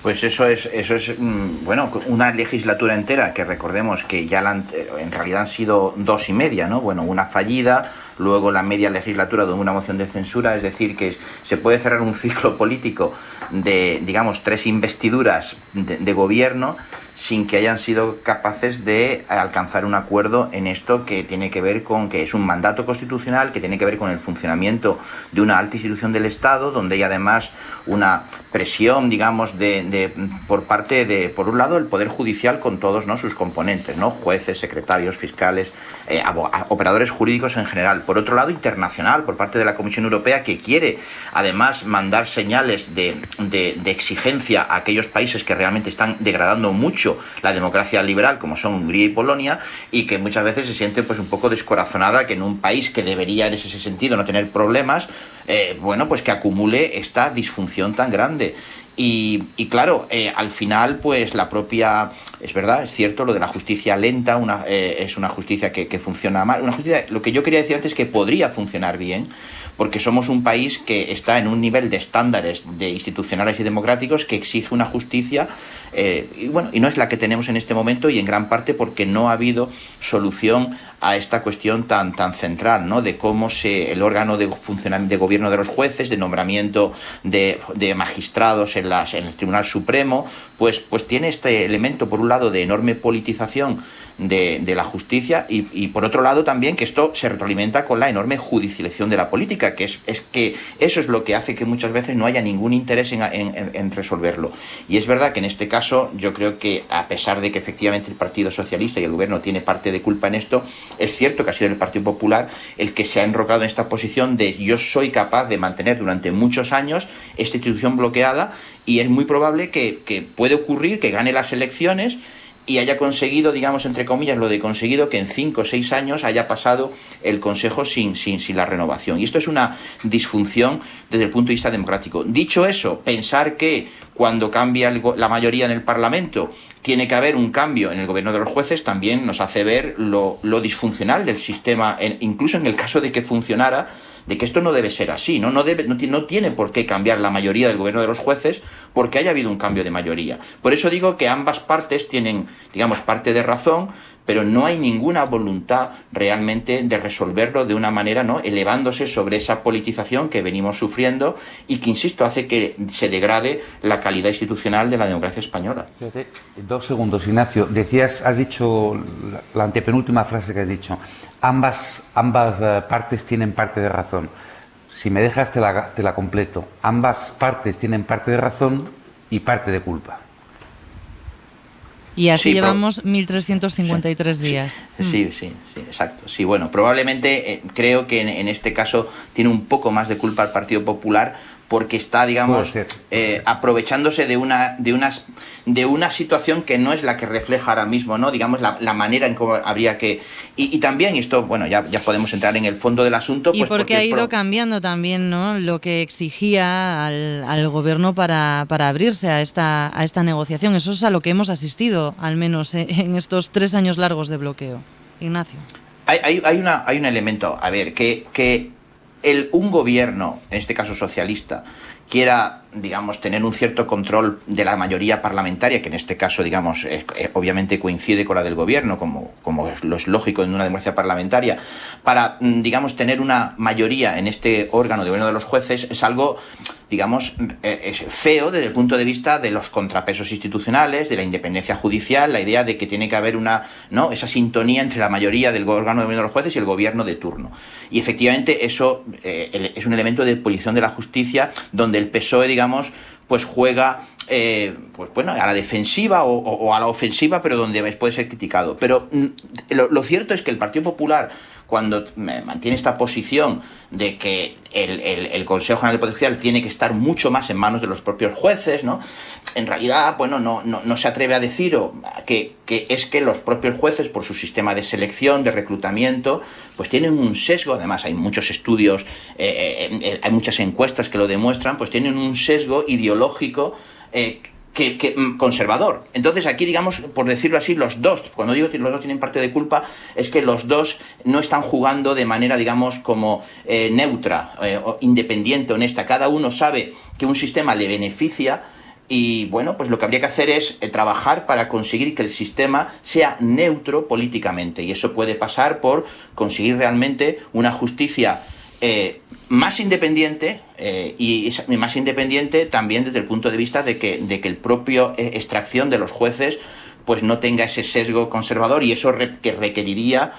Pues eso es bueno, una legislatura entera, que recordemos que ya en realidad han sido 2 y media, ¿no? Bueno, una fallida, luego la media legislatura de una moción de censura, es decir, que se puede cerrar un ciclo político de, digamos, 3 investiduras de gobierno sin que hayan sido capaces de alcanzar un acuerdo en esto que tiene que ver con que es un mandato constitucional, que tiene que ver con el funcionamiento de una alta institución del Estado, donde hay además una presión, digamos, por parte de, por un lado, el Poder Judicial con todos, ¿no?, sus componentes, ¿no?, jueces, secretarios, fiscales, operadores jurídicos en general. Por otro lado, internacional, por parte de la Comisión Europea, que quiere además mandar señales de exigencia a aquellos países que realmente están degradando mucho la democracia liberal, como son Hungría y Polonia, y que muchas veces se siente pues un poco descorazonada que en un país que debería en ese sentido no tener problemas, bueno, pues que acumule esta disfunción tan grande. Y claro, al final, pues la propia, es verdad, es cierto, lo de la justicia lenta, es una justicia que funciona mal. Una justicia, lo que yo quería decir antes es que podría funcionar bien, porque somos un país que está en un nivel de estándares de institucionales y democráticos que exige una justicia, y no es la que tenemos en este momento, y en gran parte porque no ha habido solución a esta cuestión tan central, ¿no?, de cómo el órgano de funcionamiento de gobierno de los jueces, de nombramiento de magistrados en el Tribunal Supremo, pues tiene este elemento, por un lado, de enorme politización de la justicia, y por otro lado también que esto se retroalimenta con la enorme judicialización de la política, que es que eso es lo que hace que muchas veces no haya ningún interés en resolverlo. Y es verdad que en este caso yo creo que, a pesar de que efectivamente el Partido Socialista y el Gobierno tiene parte de culpa en esto, es cierto que ha sido el Partido Popular el que se ha enrocado en esta posición de yo soy capaz de mantener durante muchos años esta institución bloqueada, y es muy probable que puede ocurrir que gane las elecciones y haya conseguido, digamos, entre comillas, lo de conseguido que en 5 o 6 años haya pasado el Consejo sin la renovación. Y esto es una disfunción desde el punto de vista democrático. Dicho eso, pensar que cuando cambia la mayoría en el Parlamento tiene que haber un cambio en el gobierno de los jueces también nos hace ver lo disfuncional del sistema, incluso en el caso de que funcionara, de que esto no debe ser así, ¿no? No tiene por qué cambiar la mayoría del gobierno de los jueces porque haya habido un cambio de mayoría. Por eso digo que ambas partes tienen, digamos, parte de razón, pero no hay ninguna voluntad realmente de resolverlo de una manera, ¿no?, elevándose sobre esa politización que venimos sufriendo y que, insisto, hace que se degrade la calidad institucional de la democracia española. 2 segundos, Ignacio. Has dicho la antepenúltima frase que has dicho. Ambas partes tienen parte de razón. Si me dejas te la completo. Ambas partes tienen parte de razón y parte de culpa. Y así llevamos 1.353 días. Sí, exacto. Sí, bueno, probablemente creo que en este caso tiene un poco más de culpa el Partido Popular, porque está, digamos, aprovechándose de una situación que no es la que refleja ahora mismo, ¿no? Digamos, la manera en cómo habría que... Y también, esto, bueno, ya podemos entrar en el fondo del asunto. Y pues porque ha ido cambiando también, ¿no?, lo que exigía al gobierno para abrirse a esta negociación. Eso es a lo que hemos asistido, al menos en estos 3 años largos de bloqueo. Ignacio. Hay un elemento, a ver, que un gobierno, en este caso socialista, quiera, digamos, tener un cierto control de la mayoría parlamentaria, que en este caso, digamos, obviamente coincide con la del gobierno, como es lógico en una democracia parlamentaria, para, digamos, tener una mayoría en este órgano de gobierno de los jueces, es algo, digamos, es feo desde el punto de vista de los contrapesos institucionales, de la independencia judicial, la idea de que tiene que haber esa sintonía entre la mayoría del órgano de gobierno de los jueces y el gobierno de turno. Y efectivamente eso es un elemento de politización de la justicia, donde el PSOE, digamos, pues juega pues bueno, a la defensiva o a la ofensiva, pero donde puede ser criticado. Pero lo cierto es que el Partido Popular, cuando mantiene esta posición de que el Consejo General del Poder Judicial tiene que estar mucho más en manos de los propios jueces, ¿no? En realidad, bueno, no se atreve a decir que es que los propios jueces, por su sistema de selección, de reclutamiento, pues tienen un sesgo. Además, hay muchos estudios, hay muchas encuestas que lo demuestran, pues tienen un sesgo ideológico conservador. Entonces aquí, digamos, por decirlo así, los dos, cuando digo que los dos tienen parte de culpa, es que los dos no están jugando de manera, digamos, como neutra, independiente, honesta. Cada uno sabe que un sistema le beneficia y, bueno, pues lo que habría que hacer es trabajar para conseguir que el sistema sea neutro políticamente, y eso puede pasar por conseguir realmente una justicia más independiente, y más independiente también desde el punto de vista de que el propio extracción de los jueces pues no tenga ese sesgo conservador, y eso que requeriría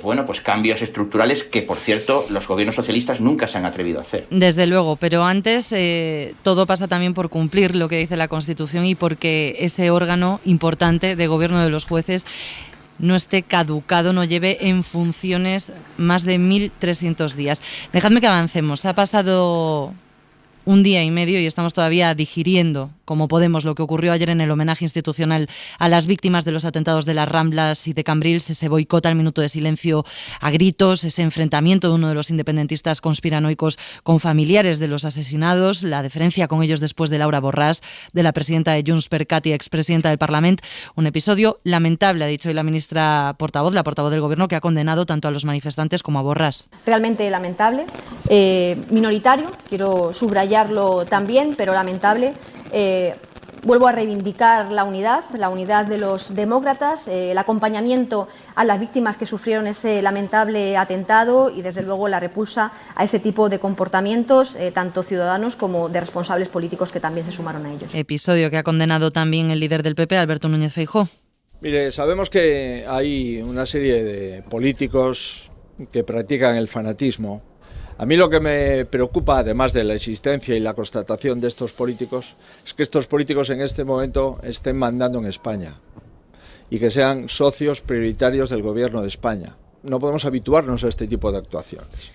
bueno, pues cambios estructurales que, por cierto, los gobiernos socialistas nunca se han atrevido a hacer. Desde luego, pero antes todo pasa también por cumplir lo que dice la Constitución y porque ese órgano importante de gobierno de los jueces no esté caducado, no lleve en funciones más de 1.300 días. Dejadme que avancemos. Ha pasado un día y medio y estamos todavía digiriendo, como podemos, lo que ocurrió ayer en el homenaje institucional a las víctimas de los atentados de las Ramblas y de Cambrils. Ese boicot al minuto de silencio a gritos, ese enfrentamiento de uno de los independentistas conspiranoicos con familiares de los asesinados, la deferencia con ellos después de Laura Borràs, de la presidenta de Junts per Cat y expresidenta del Parlamento. Un episodio lamentable, ha dicho hoy la ministra portavoz, la portavoz del Gobierno, que ha condenado tanto a los manifestantes como a Borràs. Realmente lamentable, minoritario, quiero subrayarlo también, pero lamentable. Vuelvo a reivindicar la unidad de los demócratas, el acompañamiento a las víctimas que sufrieron ese lamentable atentado y, desde luego, la repulsa a ese tipo de comportamientos, tanto ciudadanos como de responsables políticos que también se sumaron a ellos. Episodio que ha condenado también el líder del PP, Alberto Núñez Feijóo. Mire, sabemos que hay una serie de políticos que practican el fanatismo. A mí lo que me preocupa, además de la existencia y la constatación de estos políticos, es que estos políticos en este momento estén mandando en España y que sean socios prioritarios del Gobierno de España. No podemos habituarnos a este tipo de actuaciones.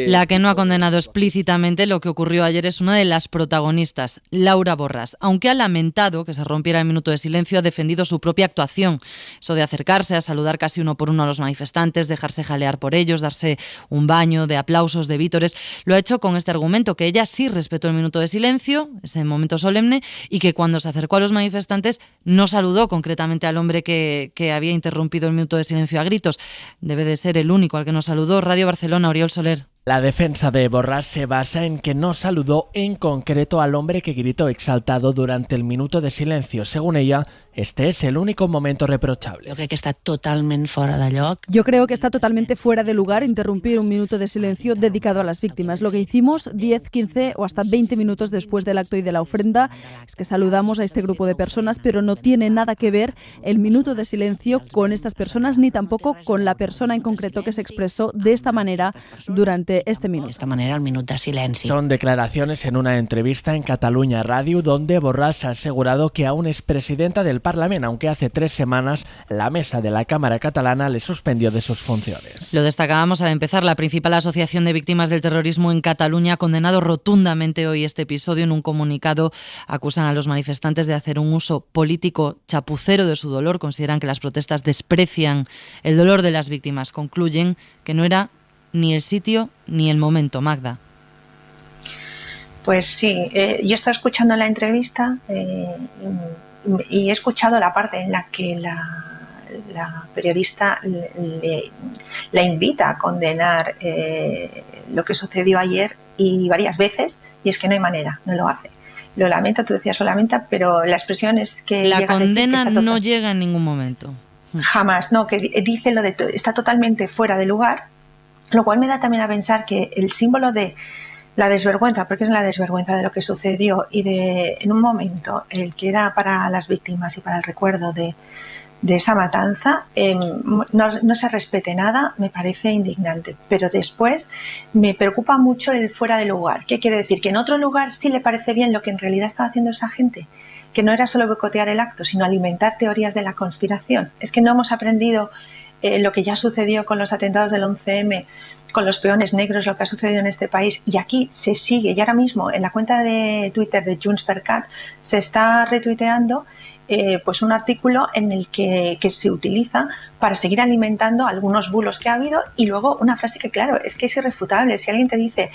La que no ha condenado explícitamente lo que ocurrió ayer es una de las protagonistas, Laura Borràs. Aunque ha lamentado que se rompiera el minuto de silencio, ha defendido su propia actuación. Eso de acercarse a saludar casi uno por uno a los manifestantes, dejarse jalear por ellos, darse un baño de aplausos, de vítores, lo ha hecho con este argumento, que ella sí respetó el minuto de silencio, ese momento solemne, y que cuando se acercó a los manifestantes no saludó concretamente al hombre que había interrumpido el minuto de silencio a gritos. Debe de ser el único al que nos saludó. Radio Barcelona, Oriol Soler. La defensa de Borràs se basa en que no saludó en concreto al hombre que gritó exaltado durante el minuto de silencio. Según ella, este es el único momento reprochable. Yo creo que está totalmente fuera de lloc. Yo creo que está totalmente fuera de lugar interrumpir un minuto de silencio dedicado a las víctimas. Lo que hicimos 10, 15 o hasta 20 minutos después del acto y de la ofrenda es que saludamos a este grupo de personas, pero no tiene nada que ver el minuto de silencio con estas personas ni tampoco con la persona en concreto que se expresó de esta manera durante este minuto. De esta manera, el minuto de silencio. Son declaraciones en una entrevista en Catalunya Radio, donde Borràs ha asegurado que aún es presidenta del Parlamento, aunque hace 3 semanas la mesa de la Cámara catalana le suspendió de sus funciones. Lo destacábamos al empezar. La principal asociación de víctimas del terrorismo en Cataluña ha condenado rotundamente hoy este episodio. En un comunicado acusan a los manifestantes de hacer un uso político chapucero de su dolor. Consideran que las protestas desprecian el dolor de las víctimas. Concluyen que no era ni el sitio ni el momento. Magda. Pues sí, yo estaba escuchando la entrevista y he escuchado la parte en la que la periodista la invita a condenar lo que sucedió ayer, y varias veces, y es que no hay manera, no lo hace. Lo lamenta, tú decías lo lamenta, pero la expresión es que la condena no llega en ningún momento. Jamás, no, que dice lo de está totalmente fuera de lugar. Lo cual me da también a pensar que el símbolo de la desvergüenza, porque es la desvergüenza de lo que sucedió y de, en un momento, el que era para las víctimas y para el recuerdo de de esa matanza, no se respete nada, me parece indignante. Pero después me preocupa mucho el fuera de lugar. ¿Qué quiere decir? Que en otro lugar sí le parece bien lo que en realidad estaba haciendo esa gente, que no era solo boicotear el acto, sino alimentar teorías de la conspiración. Es que no hemos aprendido lo que ya sucedió con los atentados del 11M, con los peones negros, lo que ha sucedido en este país, y aquí se sigue, y ahora mismo en la cuenta de Twitter de JxCat se está retuiteando pues un artículo en el que se utiliza para seguir alimentando algunos bulos que ha habido, y luego una frase que, claro, es que es irrefutable. Si alguien te dice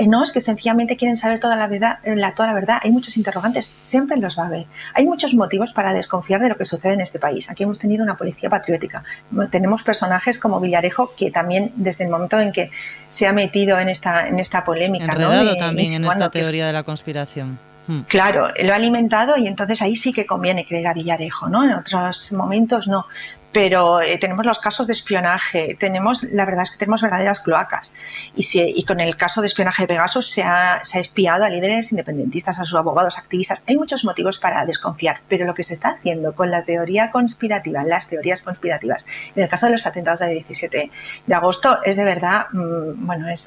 no, es que sencillamente quieren saber toda la verdad, hay muchos interrogantes, siempre los va a haber. Hay muchos motivos para desconfiar de lo que sucede en este país. Aquí hemos tenido una policía patriótica, tenemos personajes como Villarejo, que también desde el momento en que se ha metido en esta polémica, enredado, ¿no? También en esta teoría de la conspiración. Claro, lo ha alimentado, y entonces ahí sí que conviene creer a Villarejo, ¿no? En otros momentos no. Pero tenemos los casos de espionaje, la verdad es que tenemos verdaderas cloacas. Y con el caso de espionaje de Pegasus se ha espiado a líderes independentistas, a sus abogados, activistas. Hay muchos motivos para desconfiar, pero lo que se está haciendo con la teoría conspirativa, las teorías conspirativas, en el caso de los atentados del 17 de agosto, es de verdad,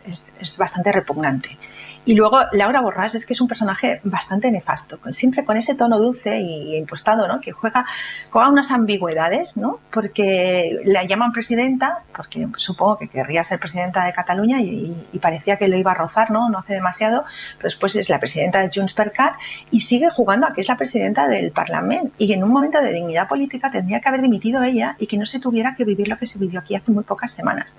es bastante repugnante. Y luego Laura Borràs es que es un personaje bastante nefasto, siempre con ese tono dulce y impostado, ¿no? Que juega unas ambigüedades, ¿no? Porque la llaman presidenta, porque supongo que querría ser presidenta de Cataluña y parecía que lo iba a rozar, ¿no? No hace demasiado, pero después es la presidenta de JxCat y sigue jugando a que es la presidenta del Parlamento, y en un momento de dignidad política tendría que haber dimitido ella y que no se tuviera que vivir lo que se vivió aquí hace muy pocas semanas.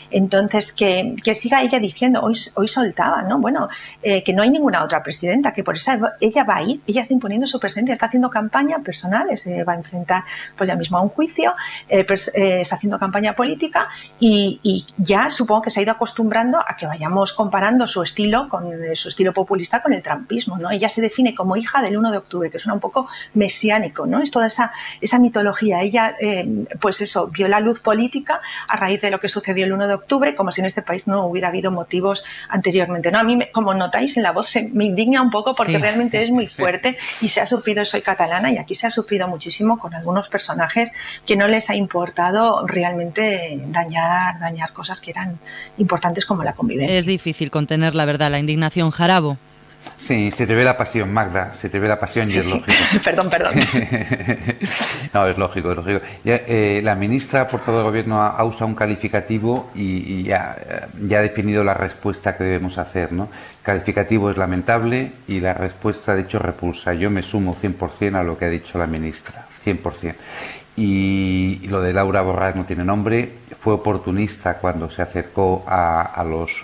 Entonces, que siga ella diciendo, hoy soltaba, ¿no? Bueno, que no hay ninguna otra presidenta, que por eso ella va a ir, ella está imponiendo su presencia, está haciendo campaña personal, se va a enfrentar pues ya mismo a un juicio, está haciendo campaña política y ya supongo que se ha ido acostumbrando a que vayamos comparando su estilo populista con el trumpismo, ¿no? Ella se define como hija del 1 de octubre, que suena un poco mesiánico, ¿no? Es toda esa mitología. Ella, pues eso, vio la luz política a raíz de lo que sucedió el 1 de octubre, como si en este país no hubiera habido motivos anteriormente, ¿no? A mí, como notáis en la voz, me indigna un poco porque realmente es muy fuerte y se ha sufrido, soy catalana, y aquí se ha sufrido muchísimo con algunos personajes que no les ha importado realmente dañar cosas que eran importantes como la convivencia. Es difícil contener, la verdad, la indignación. Jarabo. Sí, se te ve la pasión, Magda, se te ve la pasión, y es lógico. Perdón. No, es lógico. La ministra por todo el gobierno ha usado un calificativo y ya ha definido la respuesta que debemos hacer, ¿no? El calificativo es lamentable y la respuesta, de hecho, repulsa. Yo me sumo 100% a lo que ha dicho la ministra, 100%. Y lo de Laura Borràs no tiene nombre, fue oportunista cuando se acercó a los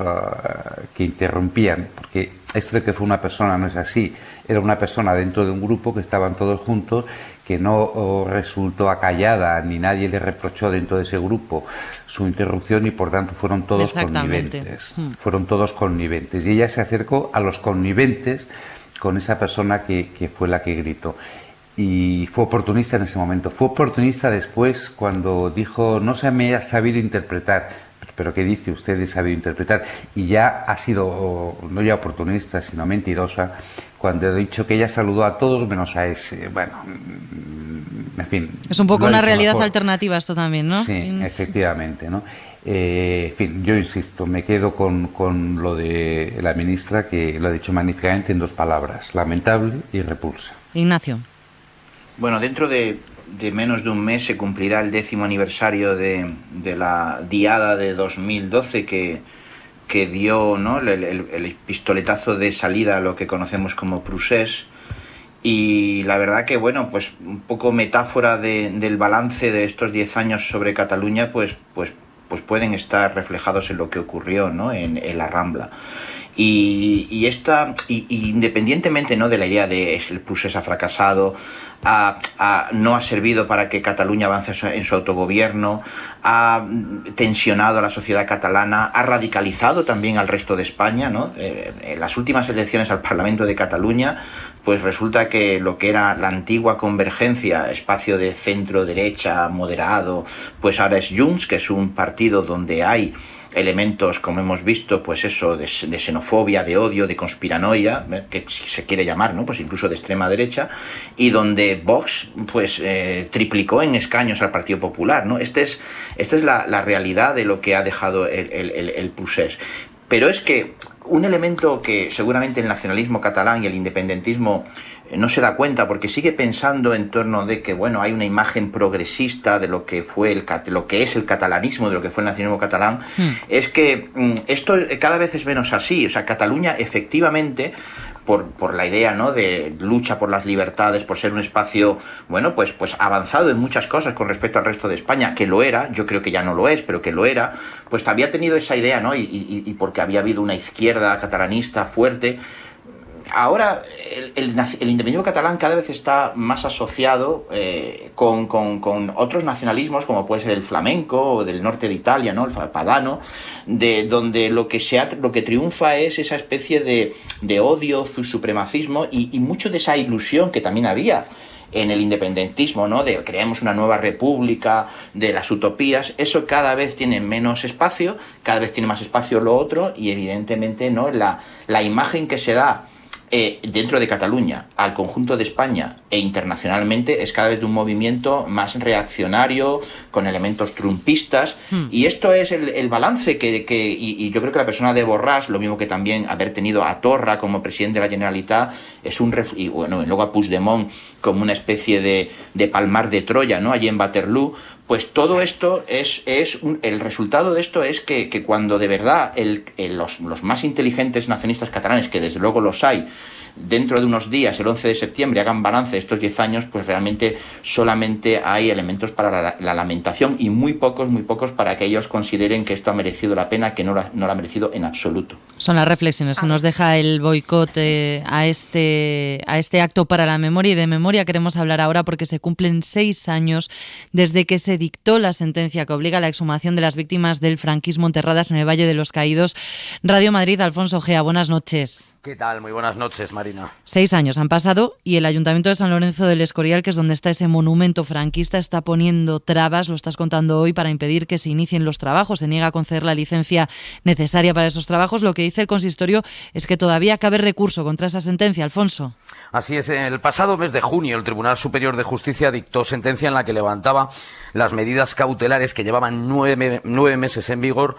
que interrumpían, porque esto de que fue una persona no es así, era una persona dentro de un grupo que estaban todos juntos, que no resultó acallada, ni nadie le reprochó dentro de ese grupo su interrupción, y por tanto fueron todos conniventes. Fueron todos conniventes, y ella se acercó a los conniventes con esa persona que fue la que gritó. Y fue oportunista en ese momento. Fue oportunista después cuando dijo, no se me ha sabido interpretar. ¿Pero qué dice usted de sabido interpretar? Y ya ha sido, no ya oportunista, sino mentirosa, cuando ha dicho que ella saludó a todos menos a ese. Bueno, en fin. Es un poco una realidad alternativa esto también, ¿no? Sí, efectivamente, ¿no? En fin, yo insisto, me quedo con lo de la ministra, que lo ha dicho magníficamente en 2 palabras: lamentable y repulsa. Ignacio. Bueno, dentro de menos de un mes se cumplirá el 10º aniversario de la diada de 2012 que dio, ¿no?, el pistoletazo de salida a lo que conocemos como Procés. Y la verdad que, bueno, pues un poco metáfora del balance de estos 10 años sobre Cataluña, pues pueden estar reflejados en lo que ocurrió, ¿no?, en la Rambla. Y independientemente, ¿no?, de la idea de el Procés ha fracasado, no ha servido para que Cataluña avance en su autogobierno, ha tensionado a la sociedad catalana, ha radicalizado también al resto de España, ¿no? En las últimas elecciones al Parlamento de Cataluña, pues resulta que lo que era la antigua Convergencia, espacio de centro-derecha moderado, pues ahora es Junts, que es un partido donde hay elementos, como hemos visto, pues eso, de xenofobia, de odio, de conspiranoia, que se quiere llamar, ¿no? Pues incluso de extrema derecha, y donde Vox pues triplicó en escaños al Partido Popular, ¿no? Esta es la realidad de lo que ha dejado el procés. Pero es que un elemento que seguramente el nacionalismo catalán y el independentismo no se da cuenta, porque sigue pensando en torno de que, bueno, hay una imagen progresista de lo que fue lo que es el catalanismo, de lo que fue el nacionalismo catalán, es que esto cada vez es menos así. O sea, Cataluña efectivamente, por la idea, ¿no?, de lucha por las libertades, por ser un espacio, bueno, pues avanzado en muchas cosas con respecto al resto de España, que lo era, yo creo que ya no lo es, pero que lo era, pues había tenido esa idea, ¿no?, y porque había habido una izquierda catalanista fuerte. Ahora el independentismo catalán cada vez está más asociado con otros nacionalismos, como puede ser el flamenco o del norte de Italia, ¿no?, el padano, donde lo que triunfa es esa especie de odio, supremacismo y mucho de esa ilusión que también había en el independentismo, ¿no?, de creamos una nueva república, de las utopías. Eso cada vez tiene menos espacio, cada vez tiene más espacio lo otro, y evidentemente, ¿no?, la imagen que se da dentro de Cataluña al conjunto de España e internacionalmente es cada vez de un movimiento más reaccionario, con elementos trumpistas, y esto es el balance y yo creo que la persona de Borràs, lo mismo que también haber tenido a Torra como presidente de la Generalitat, y bueno, luego a Puigdemont como una especie de palmar de Troya, ¿no?, allí en Waterloo. Pues todo esto el resultado de esto es que cuando de verdad los más inteligentes nacionalistas catalanes, que desde luego los hay, dentro de unos días, el 11 de septiembre, hagan balance de estos 10 años, pues realmente solamente hay elementos para la lamentación y muy pocos para que ellos consideren que esto ha merecido la pena, que no lo ha merecido en absoluto. Son las reflexiones que nos deja el boicot a este acto para la memoria, y de memoria queremos hablar ahora porque se cumplen 6 años desde que se dictó la sentencia que obliga a la exhumación de las víctimas del franquismo enterradas en el Valle de los Caídos. Radio Madrid, Alfonso Gea, buenas noches. ¿Qué tal? Muy buenas noches, Marina. 6 años han pasado y el Ayuntamiento de San Lorenzo del Escorial, que es donde está ese monumento franquista, está poniendo trabas, lo estás contando hoy, para impedir que se inicien los trabajos. Se niega a conceder la licencia necesaria para esos trabajos. Lo que dice el consistorio es que todavía cabe recurso contra esa sentencia, Alfonso. Así es, el pasado mes de junio el Tribunal Superior de Justicia dictó sentencia en la que levantaba las medidas cautelares que llevaban 9 meses en vigor,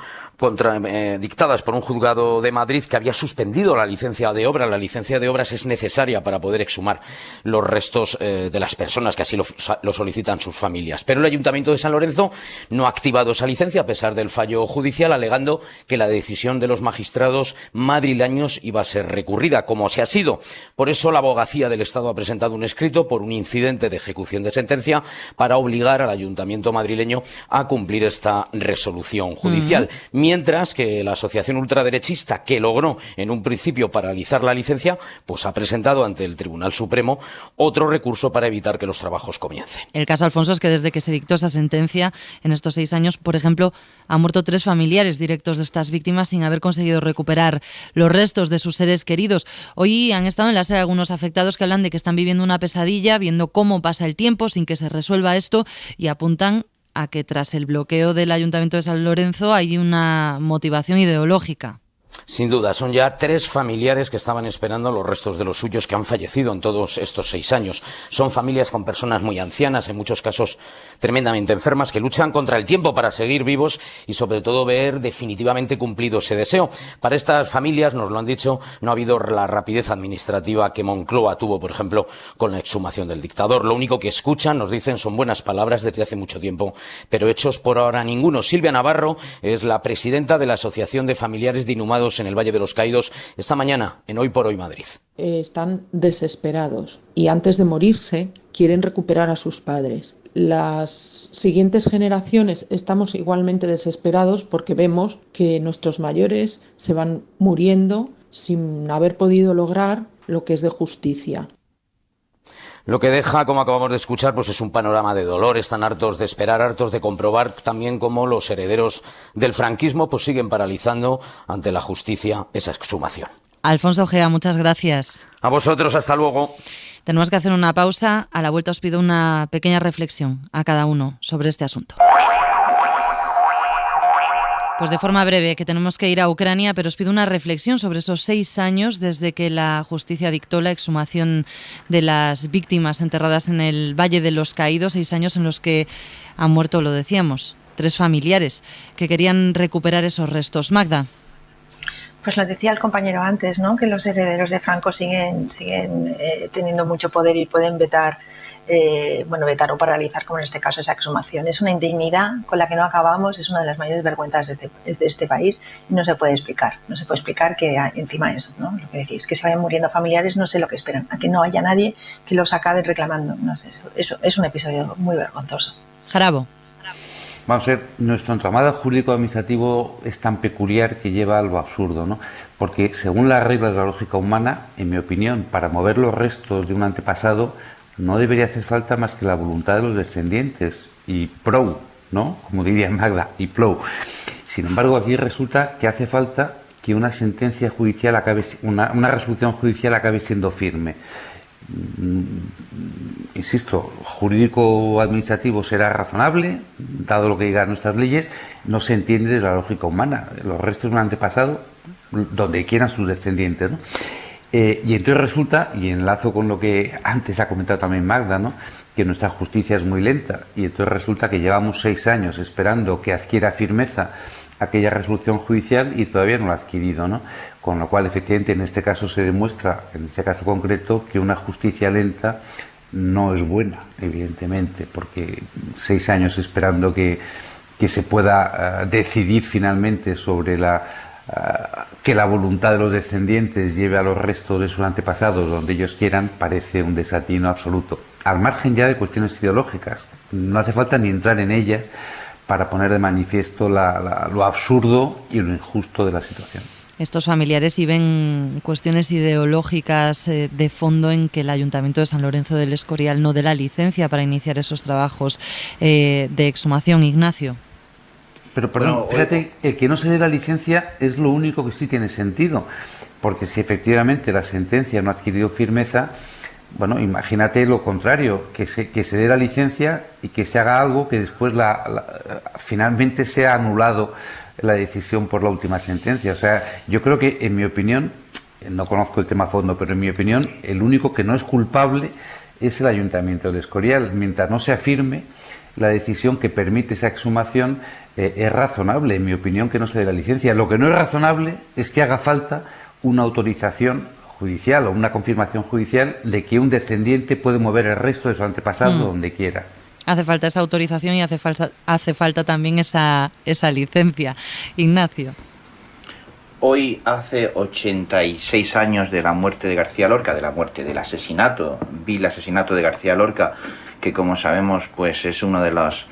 dictadas por un juzgado de Madrid que había suspendido la licencia de obra. La licencia de obras es necesaria para poder exhumar los restos de las personas que así lo solicitan sus familias. Pero el Ayuntamiento de San Lorenzo no ha activado esa licencia a pesar del fallo judicial, alegando que la decisión de los magistrados madrileños iba a ser recurrida, como se ha sido. Por eso la Abogacía del Estado ha presentado un escrito por un incidente de ejecución de sentencia para obligar al Ayuntamiento madrileño a cumplir esta resolución judicial. Mientras que la asociación ultraderechista, que logró en un principio paralizar la licencia, pues ha presentado ante el Tribunal Supremo otro recurso para evitar que los trabajos comiencen. El caso, Alfonso, es que desde que se dictó esa sentencia, en estos 6 años, por ejemplo, han muerto 3 familiares directos de estas víctimas sin haber conseguido recuperar los restos de sus seres queridos. Hoy han estado en la SER algunos afectados que hablan de que están viviendo una pesadilla, viendo cómo pasa el tiempo sin que se resuelva esto, y apuntan a que tras el bloqueo del Ayuntamiento de San Lorenzo hay una motivación ideológica. Sin duda, son ya 3 familiares que estaban esperando los restos de los suyos que han fallecido en todos estos 6 años. Son familias con personas muy ancianas, en muchos casos tremendamente enfermas, que luchan contra el tiempo para seguir vivos y sobre todo ver definitivamente cumplido ese deseo. Para estas familias, nos lo han dicho, no ha habido la rapidez administrativa que Moncloa tuvo, por ejemplo, con la exhumación del dictador. Lo único que escuchan, nos dicen, son buenas palabras desde hace mucho tiempo, pero hechos por ahora ninguno. Silvia Navarro es la presidenta de la Asociación de Familiares de Inhumados en el Valle de los Caídos, esta mañana en Hoy por Hoy Madrid. Están desesperados y antes de morirse quieren recuperar a sus padres. Las siguientes generaciones estamos igualmente desesperados porque vemos que nuestros mayores se van muriendo sin haber podido lograr lo que es de justicia. Lo que deja, como acabamos de escuchar, pues es un panorama de dolor. Están hartos de esperar, hartos de comprobar también cómo los herederos del franquismo pues siguen paralizando ante la justicia esa exhumación. Alfonso Gea, muchas gracias. A vosotros, hasta luego. Tenemos que hacer una pausa. A la vuelta os pido una pequeña reflexión a cada uno sobre este asunto. Pues de forma breve, que tenemos que ir a Ucrania, pero os pido una reflexión sobre esos 6 años desde que la justicia dictó la exhumación de las víctimas enterradas en el Valle de los Caídos, 6 años en los que han muerto, lo decíamos, 3 familiares que querían recuperar esos restos. Magda. Pues lo decía el compañero antes, ¿no? Que los herederos de Franco siguen teniendo mucho poder y pueden vetar o paralizar, como en este caso, esa exhumación. Es una indignidad con la que no acabamos, es una de las mayores vergüenzas de este país y no se puede explicar. No se puede explicar que encima eso, ¿no? Lo que decís, que se vayan muriendo familiares, no sé lo que esperan, a que no haya nadie que los acabe reclamando. No sé, eso es un episodio muy vergonzoso. Jarabo. Vamos a ver, nuestro entramado jurídico-administrativo es tan peculiar que lleva a lo absurdo, ¿no? Porque según las reglas de la lógica humana, en mi opinión, para mover los restos de un antepasado no debería hacer falta más que la voluntad de los descendientes y prou, ¿no? Como diría Magda, y plou. Sin embargo, aquí resulta que hace falta que una sentencia judicial una resolución judicial acabe siendo firme. Insisto, jurídico-administrativo será razonable, dado lo que digan nuestras leyes, no se entiende de la lógica humana. Los restos de un antepasado, donde quieran sus descendientes, ¿no? Y entonces resulta, y enlazo con lo que antes ha comentado también Magda, ¿no? Que nuestra justicia es muy lenta, y entonces resulta que llevamos 6 años esperando que adquiera firmeza aquella resolución judicial y todavía no la ha adquirido, ¿no? Con lo cual, efectivamente, en este caso se demuestra, en este caso concreto, que una justicia lenta no es buena, evidentemente, porque 6 años esperando que se pueda decidir finalmente sobre que la voluntad de los descendientes lleve a los restos de sus antepasados donde ellos quieran, parece un desatino absoluto. Al margen ya de cuestiones ideológicas, no hace falta ni entrar en ellas para poner de manifiesto lo absurdo y lo injusto de la situación. Estos familiares y ven cuestiones ideológicas de fondo en que el Ayuntamiento de San Lorenzo del Escorial no dé la licencia para iniciar esos trabajos de exhumación, Ignacio. Pero perdón, fíjate, el que no se dé la licencia es lo único que sí tiene sentido, porque si efectivamente la sentencia no ha adquirido firmeza, bueno, imagínate lo contrario, que se dé la licencia y que se haga algo que después finalmente sea anulado la decisión por la última sentencia. O sea, yo creo que, en mi opinión, no conozco el tema a fondo, pero en mi opinión, el único que no es culpable es el Ayuntamiento de Escorial. Mientras no se afirme la decisión que permite esa exhumación, es razonable, en mi opinión, que no se dé la licencia. Lo que no es razonable es que haga falta una autorización judicial o una confirmación judicial de que un descendiente puede mover el resto de su antepasado donde quiera. Hace falta esa autorización y hace falta también esa licencia. Ignacio. Hoy hace 86 años de la muerte de García Lorca, del asesinato de García Lorca, que como sabemos pues es uno de las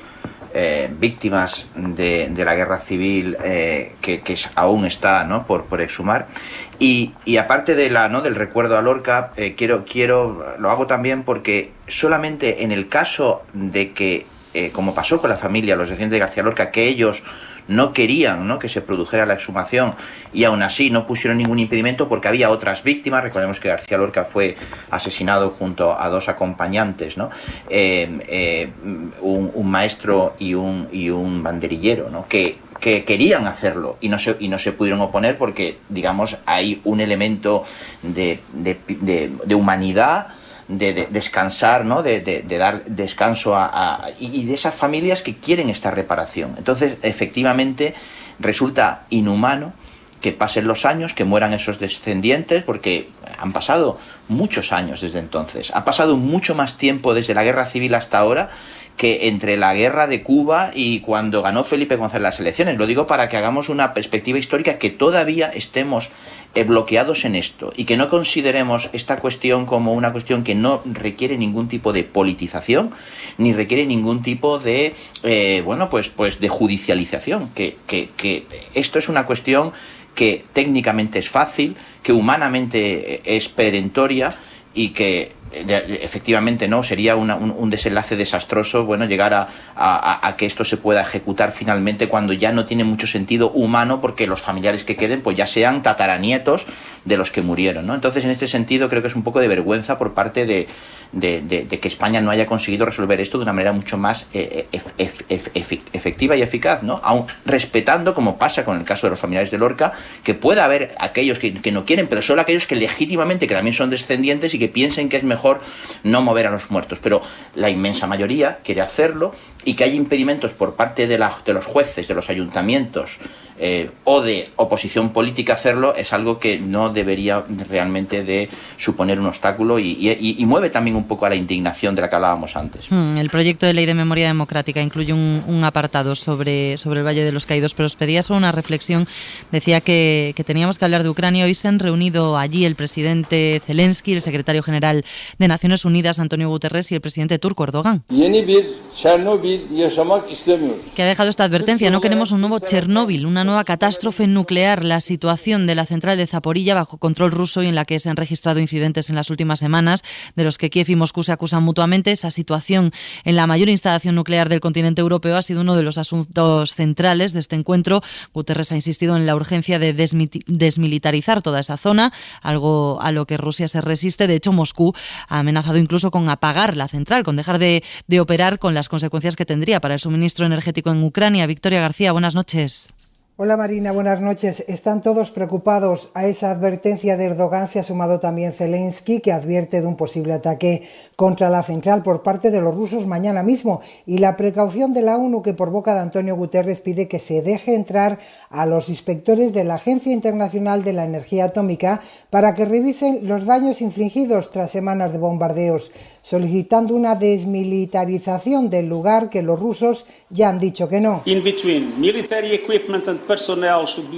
víctimas de la guerra civil que aún está, ¿no?, por exhumar. Y aparte del recuerdo a Lorca, lo hago también porque solamente en el caso de que, como pasó con la familia, los descendientes de García Lorca, que ellos no querían, ¿no?, que se produjera la exhumación y aún así no pusieron ningún impedimento porque había otras víctimas. Recordemos que García Lorca fue asesinado junto a 2 acompañantes, ¿no? Un maestro y un banderillero, ¿no?, que querían hacerlo y no se pudieron oponer porque, digamos, hay un elemento de humanidad, de descansar, ¿no?, de dar descanso y de esas familias que quieren esta reparación. Entonces, efectivamente, resulta inhumano que pasen los años, que mueran esos descendientes, porque han pasado muchos años desde entonces. Ha pasado mucho más tiempo desde la Guerra Civil hasta ahora que entre la guerra de Cuba y cuando ganó Felipe González las elecciones. Lo digo para que hagamos una perspectiva histórica, que todavía estemos bloqueados en esto y que no consideremos esta cuestión como una cuestión que no requiere ningún tipo de politización ni requiere ningún tipo de pues de judicialización, que esto es una cuestión que técnicamente es fácil, que humanamente es perentoria y que efectivamente no sería un desenlace desastroso, llegar a que esto se pueda ejecutar finalmente cuando ya no tiene mucho sentido humano, porque los familiares que queden pues ya sean tataranietos de los que murieron, ¿no? Entonces, en este sentido, creo que es un poco de vergüenza por parte de que España no haya conseguido resolver esto de una manera mucho más efectiva y eficaz, ¿no? Aun respetando, como pasa con el caso de los familiares de Lorca, que pueda haber aquellos que no quieren, pero solo aquellos que legítimamente, que también son descendientes y que piensen que es mejor no mover a los muertos. Pero la inmensa mayoría quiere hacerlo, y que hay impedimentos por parte de los jueces, de los ayuntamientos o de oposición política hacerlo, es algo que no debería realmente de suponer un obstáculo y mueve también un poco a la indignación de la que hablábamos antes. El proyecto de ley de memoria democrática incluye un apartado sobre el Valle de los Caídos, pero os pedía solo una reflexión. Decía que teníamos que hablar de Ucrania. Hoy se han reunido allí el presidente Zelensky, el secretario general de Naciones Unidas, Antonio Guterres, y el presidente turco, Erdogan, que ha dejado esta advertencia: no queremos un nuevo Chernóbil, una nueva catástrofe nuclear. La situación de la central de Zaporilla bajo control ruso, y en la que se han registrado incidentes en las últimas semanas, de los que Kiev y Moscú se acusan mutuamente. Esa situación en la mayor instalación nuclear del continente europeo ha sido uno de los asuntos centrales de este encuentro. Guterres ha insistido en la urgencia de desmilitarizar toda esa zona, algo a lo que Rusia se resiste. De hecho, Moscú ha amenazado incluso con apagar la central, con dejar de operar, con las consecuencias que tendría para el suministro energético en Ucrania. Victoria García, buenas noches. Hola Marina, buenas noches. Están todos preocupados. A esa advertencia de Erdogan se ha sumado también Zelensky, que advierte de un posible ataque contra la central por parte de los rusos mañana mismo, y la precaución de la ONU, que por boca de Antonio Guterres pide que se deje entrar a los inspectores de la Agencia Internacional de la Energía Atómica para que revisen los daños infligidos tras semanas de bombardeos, solicitando una desmilitarización del lugar, que los rusos ya han dicho que no.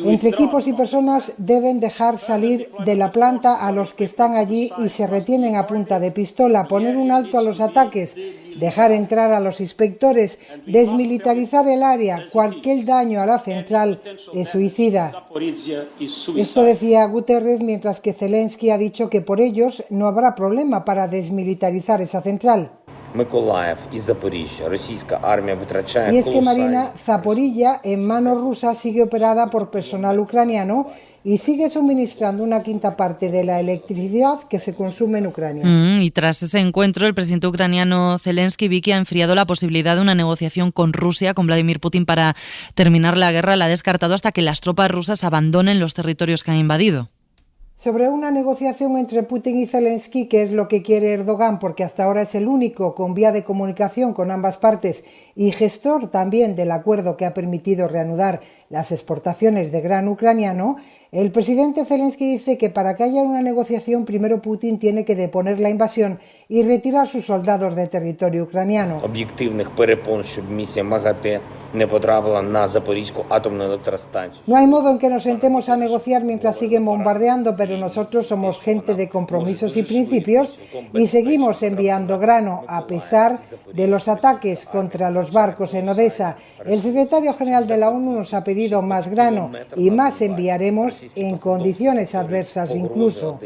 Entre equipos y personas deben dejar salir de la planta a los que están allí y se retienen a punta de pistola, poner un alto a los ataques, dejar entrar a los inspectores, desmilitarizar el área. Cualquier daño a la central es suicida. Esto decía Guterres, mientras que Zelensky ha dicho que por ellos no habrá problema para desmilitarizar esa central. Y es que, Marina, Zaporilla, en manos rusas, sigue operada por personal ucraniano y sigue suministrando una quinta parte de la electricidad que se consume en Ucrania. Y tras ese encuentro, el presidente ucraniano Zelensky, Vicky, ha enfriado la posibilidad de una negociación con Rusia, con Vladimir Putin, para terminar la guerra. La ha descartado hasta que las tropas rusas abandonen los territorios que han invadido. Sobre una negociación entre Putin y Zelensky, que es lo que quiere Erdogan, porque hasta ahora es el único con vía de comunicación con ambas partes y gestor también del acuerdo que ha permitido reanudar las exportaciones de grano ucraniano, el presidente Zelensky dice que para que haya una negociación, primero Putin tiene que deponer la invasión y retirar sus soldados del territorio ucraniano. No hay modo en que nos sentemos a negociar mientras siguen bombardeando, pero nosotros somos gente de compromisos y principios y seguimos enviando grano a pesar de los ataques contra los barcos en Odessa. El secretario general de la ONU nos ha pedido más grano y más enviaremos en condiciones adversas incluso.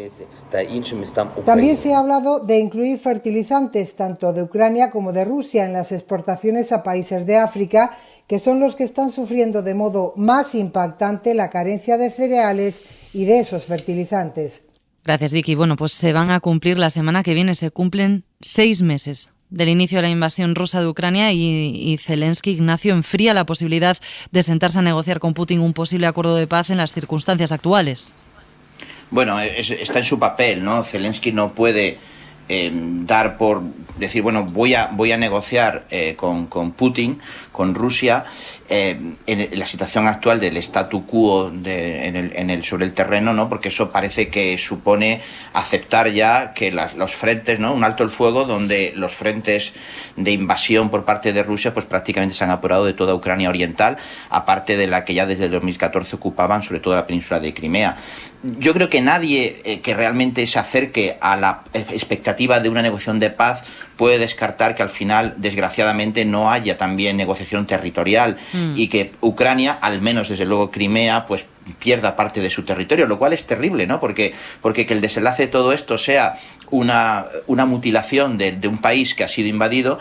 También se ha hablado de incluir fertilizantes tanto de Ucrania como de Rusia en las exportaciones a países de África, que son los que están sufriendo de modo más impactante la carencia de cereales y de esos fertilizantes. Gracias, Vicky. Bueno, pues se van a cumplir la semana que viene, se cumplen 6 meses del inicio de la invasión rusa de Ucrania y Zelensky, Ignacio, enfría la posibilidad de sentarse a negociar con Putin un posible acuerdo de paz en las circunstancias actuales. Bueno, está en su papel, ¿no? Zelensky no puede dar por decir, bueno, voy a negociar con Putin, con Rusia, en la situación actual del statu quo sobre el terreno, ¿no? Porque eso parece que supone aceptar ya que los frentes, ¿no? Un alto el fuego, donde los frentes de invasión por parte de Rusia pues prácticamente se han apoderado de toda Ucrania oriental, aparte de la que ya desde el 2014 ocupaban sobre todo la península de Crimea. Yo creo que nadie que realmente se acerque a la expectativa de una negociación de paz puede descartar que al final, desgraciadamente, no haya también negociación territorial y que Ucrania, al menos desde luego Crimea, pues pierda parte de su territorio, lo cual es terrible, ¿no? Porque que el desenlace de todo esto sea una mutilación de un país que ha sido invadido,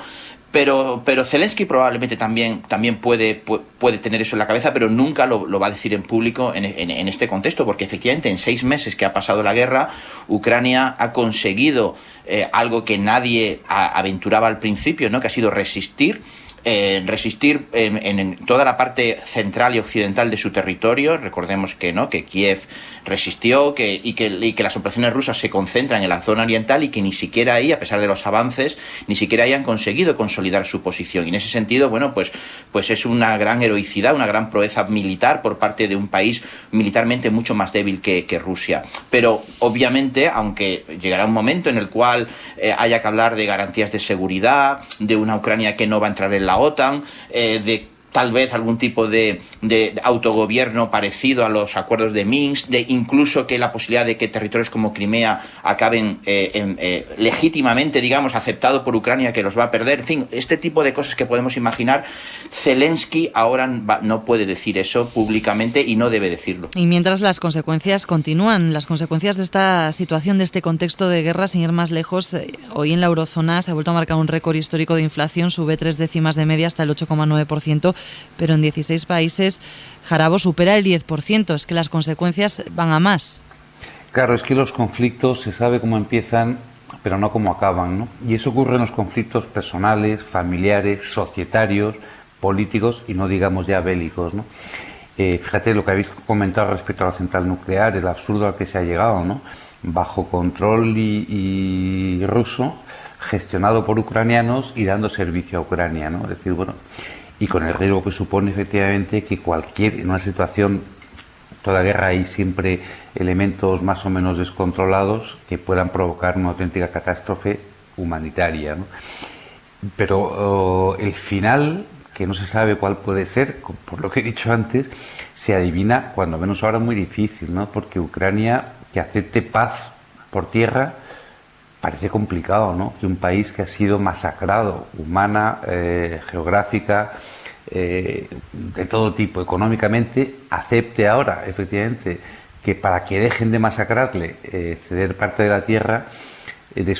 Pero Zelensky probablemente también puede tener eso en la cabeza, pero nunca lo va a decir en público en este contexto, porque efectivamente en 6 meses que ha pasado la guerra, Ucrania ha conseguido algo que nadie aventuraba al principio, ¿no? Que ha sido resistir en toda la parte central y occidental de su territorio. Recordemos que Kiev resistió y que las operaciones rusas se concentran en la zona oriental y que ni siquiera ahí, a pesar de los avances, ni siquiera ahí han conseguido consolidar su posición. Y en ese sentido, pues es una gran heroicidad, una gran proeza militar por parte de un país militarmente mucho más débil que Rusia. Pero obviamente, aunque llegará un momento en el cual haya que hablar de garantías de seguridad, de una Ucrania que no va a entrar en la OTAN, de tal vez algún tipo de autogobierno parecido a los acuerdos de Minsk, de incluso que la posibilidad de que territorios como Crimea acaben legítimamente, digamos, aceptado por Ucrania, que los va a perder. En fin, este tipo de cosas que podemos imaginar. Zelensky ahora no puede decir eso públicamente y no debe decirlo. Y mientras las consecuencias continúan, las consecuencias de esta situación, de este contexto de guerra, sin ir más lejos, hoy en la eurozona se ha vuelto a marcar un récord histórico de inflación, sube 3 décimas de media hasta el 8,9%, pero en 16 países, Jarabo, supera el 10%. Es que las consecuencias van a más. Claro, es que los conflictos se sabe cómo empiezan, pero no cómo acaban, ¿no? Y eso ocurre en los conflictos personales, familiares, societarios, políticos y no digamos ya bélicos, ¿no? Fíjate lo que habéis comentado respecto a la central nuclear, el absurdo al que se ha llegado, ¿no? Bajo control y ruso, gestionado por ucranianos y dando servicio a Ucrania, ¿no? Es decir, bueno, y con el riesgo que supone efectivamente que en una situación, toda guerra hay siempre elementos más o menos descontrolados que puedan provocar una auténtica catástrofe humanitaria, ¿no? Pero el final, que no se sabe cuál puede ser, por lo que he dicho antes, se adivina, cuando menos ahora, muy difícil, ¿no? Porque Ucrania, que acepte paz por tierra, parece complicado, ¿no? Que un país que ha sido masacrado, humana, geográfica, de todo tipo, económicamente, acepte ahora, efectivamente, que para que dejen de masacrarle, ceder parte de la tierra, de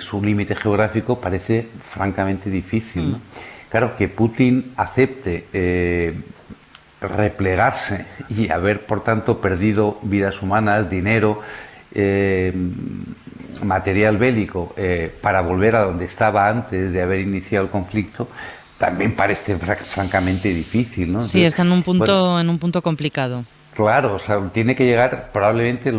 su límite geográfico, parece francamente difícil, ¿no? Claro, que Putin acepte replegarse y haber, por tanto, perdido vidas humanas, dinero, material bélico, para volver a donde estaba antes de haber iniciado el conflicto, también parece francamente difícil, ¿no? Sí, está en un punto complicado. Claro, o sea, tiene que llegar probablemente,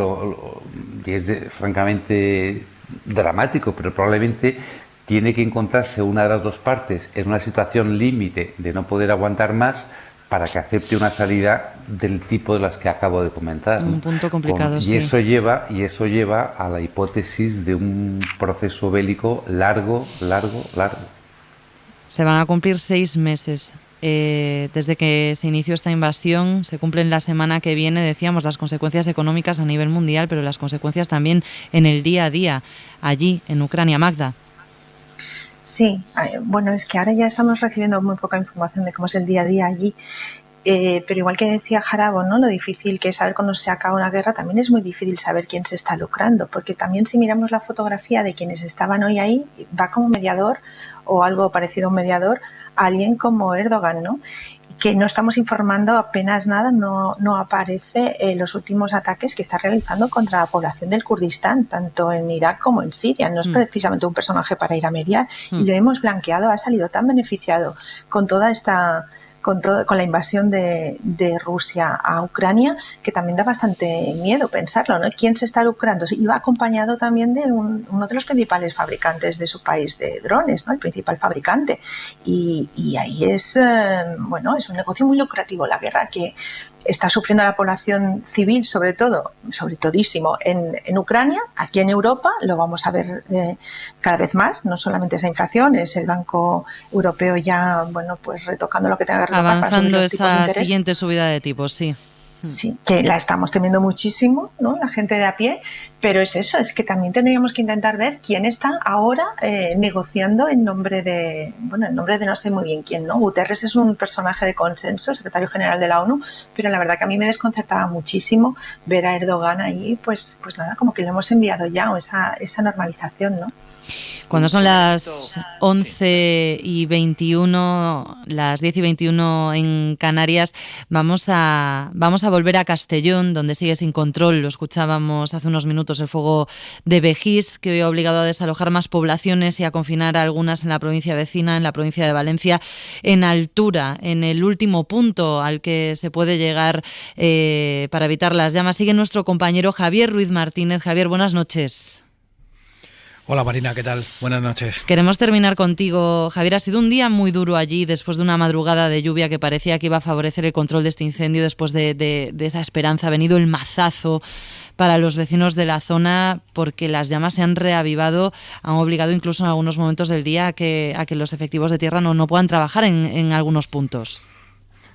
y es francamente dramático, pero probablemente tiene que encontrarse una de las dos partes en una situación límite de no poder aguantar más para que acepte una salida del tipo de las que acabo de comentar, ¿no? Un punto complicado, sí. Y eso lleva a la hipótesis de un proceso bélico largo. Se van a cumplir 6 meses desde que se inició esta invasión. Se cumplen la semana que viene, decíamos, las consecuencias económicas a nivel mundial, pero las consecuencias también en el día a día, allí en Ucrania. Magda. Sí, bueno, es que ahora ya estamos recibiendo muy poca información de cómo es el día a día allí, pero igual que decía Jarabo, ¿no? Lo difícil que es saber cuándo se acaba una guerra, también es muy difícil saber quién se está lucrando, porque también si miramos la fotografía de quienes estaban hoy ahí, va como mediador o algo parecido a un mediador, alguien como Erdogan, ¿no? Que no estamos informando apenas nada, no aparece los últimos ataques que está realizando contra la población del Kurdistán, tanto en Irak como en Siria. No es precisamente un personaje para ir a mediar, y lo hemos blanqueado. Ha salido tan beneficiado con toda esta con la invasión de Rusia a Ucrania, que también da bastante miedo pensarlo, ¿no? ¿Quién se está lucrando? Y va acompañado también de uno de los principales fabricantes de su país de drones, ¿no? El principal fabricante. Y ahí es un negocio muy lucrativo la guerra que está sufriendo la población civil, sobre todísimo en Ucrania. Aquí en Europa lo vamos a ver cada vez más, no solamente esa inflación, es el Banco Europeo ya, pues retocando lo que tenga que retocar. Avanzando esa siguiente subida de tipos, sí. Sí, que la estamos temiendo muchísimo, ¿no? La gente de a pie, pero es eso, es que también tendríamos que intentar ver quién está ahora negociando en nombre de no sé muy bien quién, ¿no? Guterres es un personaje de consenso, secretario general de la ONU, pero la verdad que a mí me desconcertaba muchísimo ver a Erdogan ahí, pues nada, como que le hemos enviado ya esa normalización, ¿no? Cuando son las 11:21, las 10:21 en Canarias, vamos a volver a Castellón, donde sigue sin control. Lo escuchábamos hace unos minutos, el fuego de Begís, que hoy ha obligado a desalojar más poblaciones y a confinar a algunas en la provincia vecina, en la provincia de Valencia, en altura, en el último punto al que se puede llegar para evitar las llamas. Sigue nuestro compañero Javier Ruiz Martínez. Javier, buenas noches. Hola Marina, ¿qué tal? Buenas noches. Queremos terminar contigo, Javier. Ha sido un día muy duro allí después de una madrugada de lluvia que parecía que iba a favorecer el control de este incendio. Después de esa esperanza ha venido el mazazo para los vecinos de la zona, porque las llamas se han reavivado, han obligado incluso en algunos momentos del día a que los efectivos de tierra no puedan trabajar en algunos puntos.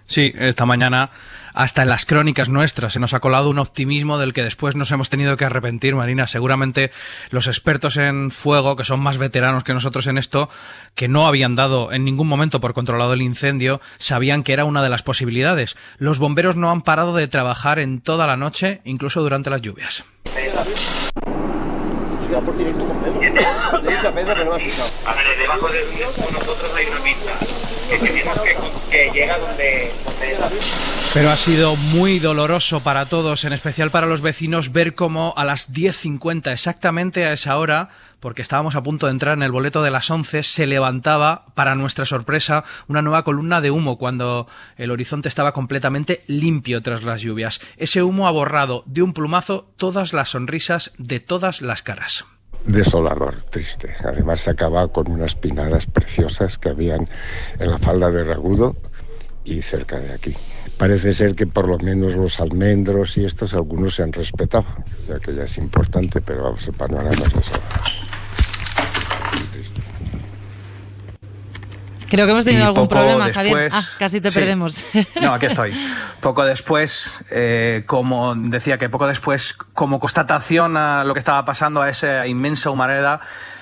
Sí, esta mañana hasta en las crónicas nuestras se nos ha colado un optimismo del que después nos hemos tenido que arrepentir, Marina. Seguramente los expertos en fuego, que son más veteranos que nosotros en esto, que no habían dado en ningún momento por controlado el incendio, sabían que era una de las posibilidades. Los bomberos no han parado de trabajar en toda la noche, incluso durante las lluvias. A ver, debajo de nosotros hay una pista que tenemos que llega donde Pero ha sido muy doloroso para todos, en especial para los vecinos, ver cómo a las 10:50, exactamente a esa hora, porque estábamos a punto de entrar en el boleto de las 11, se levantaba, para nuestra sorpresa, una nueva columna de humo cuando el horizonte estaba completamente limpio tras las lluvias. Ese humo ha borrado de un plumazo todas las sonrisas de todas las caras. Desolador, triste. Además se acaba con unas pinadas preciosas que habían en la falda de Ragudo y cerca de aquí. Parece ser que por lo menos los almendros y estos algunos se han respetado, ya que ya es importante, pero vamos, el panorama es desolador. Creo que hemos tenido algún problema, después, Javier. Casi te perdemos. No, aquí estoy. Poco después, como decía, que poco después, como constatación a lo que estaba pasando, a esa inmensa humareda,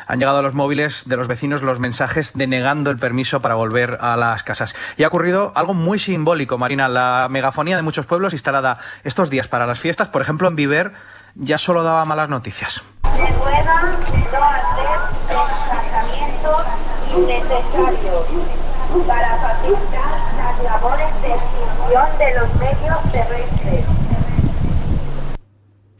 han llegado a los móviles de los vecinos los mensajes denegando el permiso para volver a las casas. Y ha ocurrido algo muy simbólico, Marina. La megafonía de muchos pueblos instalada estos días para las fiestas, por ejemplo en Viver, ya solo daba malas noticias. Renuevan no hacer desplazamientos innecesarios para facilitar las labores de extinción de los medios terrestres.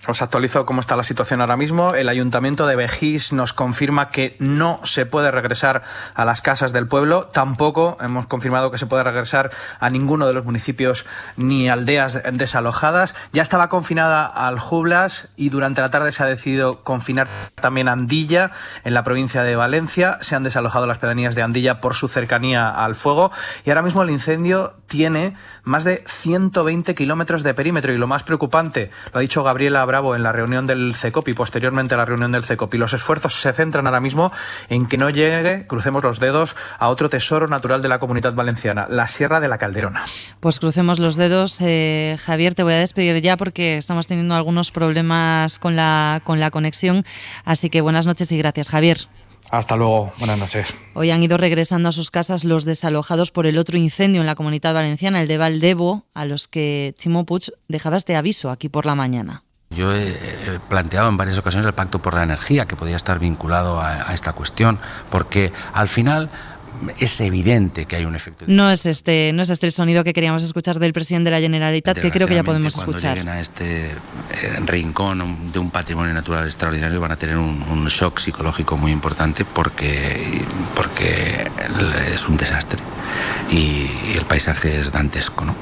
Os actualizo cómo está la situación ahora mismo. El Ayuntamiento de Begís nos confirma que no se puede regresar a las casas del pueblo. Tampoco hemos confirmado que se puede regresar a ninguno de los municipios ni aldeas desalojadas. Ya estaba confinada Aljublas y durante la tarde se ha decidido confinar también Andilla, en la provincia de Valencia. Se han desalojado las pedanías de Andilla por su cercanía al fuego. Y ahora mismo el incendio tiene más de 120 kilómetros de perímetro. Y lo más preocupante, lo ha dicho Gabriela Bravo en la reunión del CECOP y posteriormente a la reunión del CECOP. Y los esfuerzos se centran ahora mismo en que no llegue, crucemos los dedos, a otro tesoro natural de la Comunidad Valenciana, la Sierra de la Calderona. Pues crucemos los dedos. Javier, te voy a despedir ya porque estamos teniendo algunos problemas con la conexión. Así que buenas noches y gracias, Javier. Hasta luego, buenas noches. Hoy han ido regresando a sus casas los desalojados por el otro incendio en la Comunidad Valenciana, el de Valdebo, a los que Ximo Puig dejaba este aviso aquí por la mañana. Yo he planteado en varias ocasiones el Pacto por la Energía, que podía estar vinculado a esta cuestión, porque al final es evidente que hay un efecto. No es este el sonido que queríamos escuchar del presidente de la Generalitat, que creo que ya podemos escuchar. Cuando lleguen a este rincón de un patrimonio natural extraordinario van a tener un shock psicológico muy importante porque es un desastre y el paisaje es dantesco, ¿no?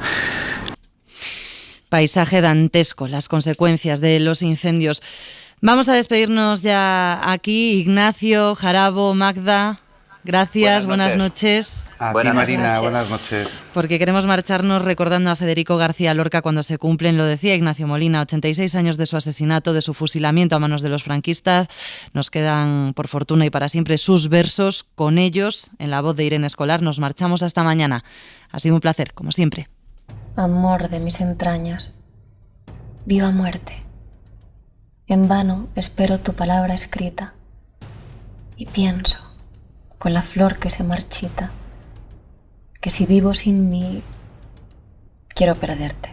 Paisaje dantesco, las consecuencias de los incendios. Vamos a despedirnos ya aquí. Ignacio, Jarabo, Magda, gracias, buenas noches. A ti, Marina, buenas noches. Porque queremos marcharnos recordando a Federico García Lorca cuando se cumplen, lo decía Ignacio Molina, 86 años de su asesinato, de su fusilamiento a manos de los franquistas. Nos quedan, por fortuna y para siempre, sus versos. Con ellos, en la voz de Irene Escolar, nos marchamos hasta mañana. Ha sido un placer, como siempre. Amor de mis entrañas, viva muerte. En vano espero tu palabra escrita y pienso, con la flor que se marchita, que si vivo sin mí, quiero perderte.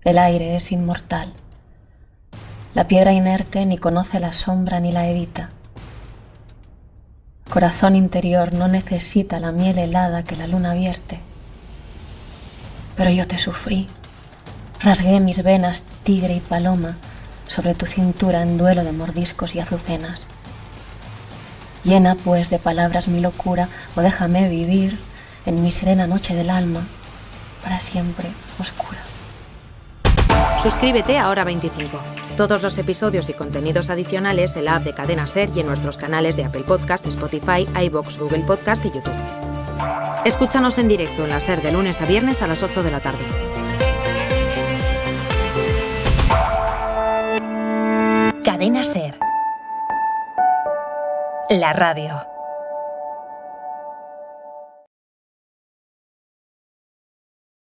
El aire es inmortal, la piedra inerte ni conoce la sombra ni la evita. Corazón interior no necesita la miel helada que la luna vierte. Pero yo te sufrí. Rasgué mis venas tigre y paloma sobre tu cintura en duelo de mordiscos y azucenas. Llena pues de palabras mi locura, o déjame vivir en mi serena noche del alma, para siempre oscura. Suscríbete a Hora 25. Todos los episodios y contenidos adicionales en la app de Cadena SER y en nuestros canales de Apple Podcast, Spotify, iVoox, Google Podcast y YouTube. Escúchanos en directo en la SER de lunes a viernes a las 8 de la tarde. Cadena SER. La radio.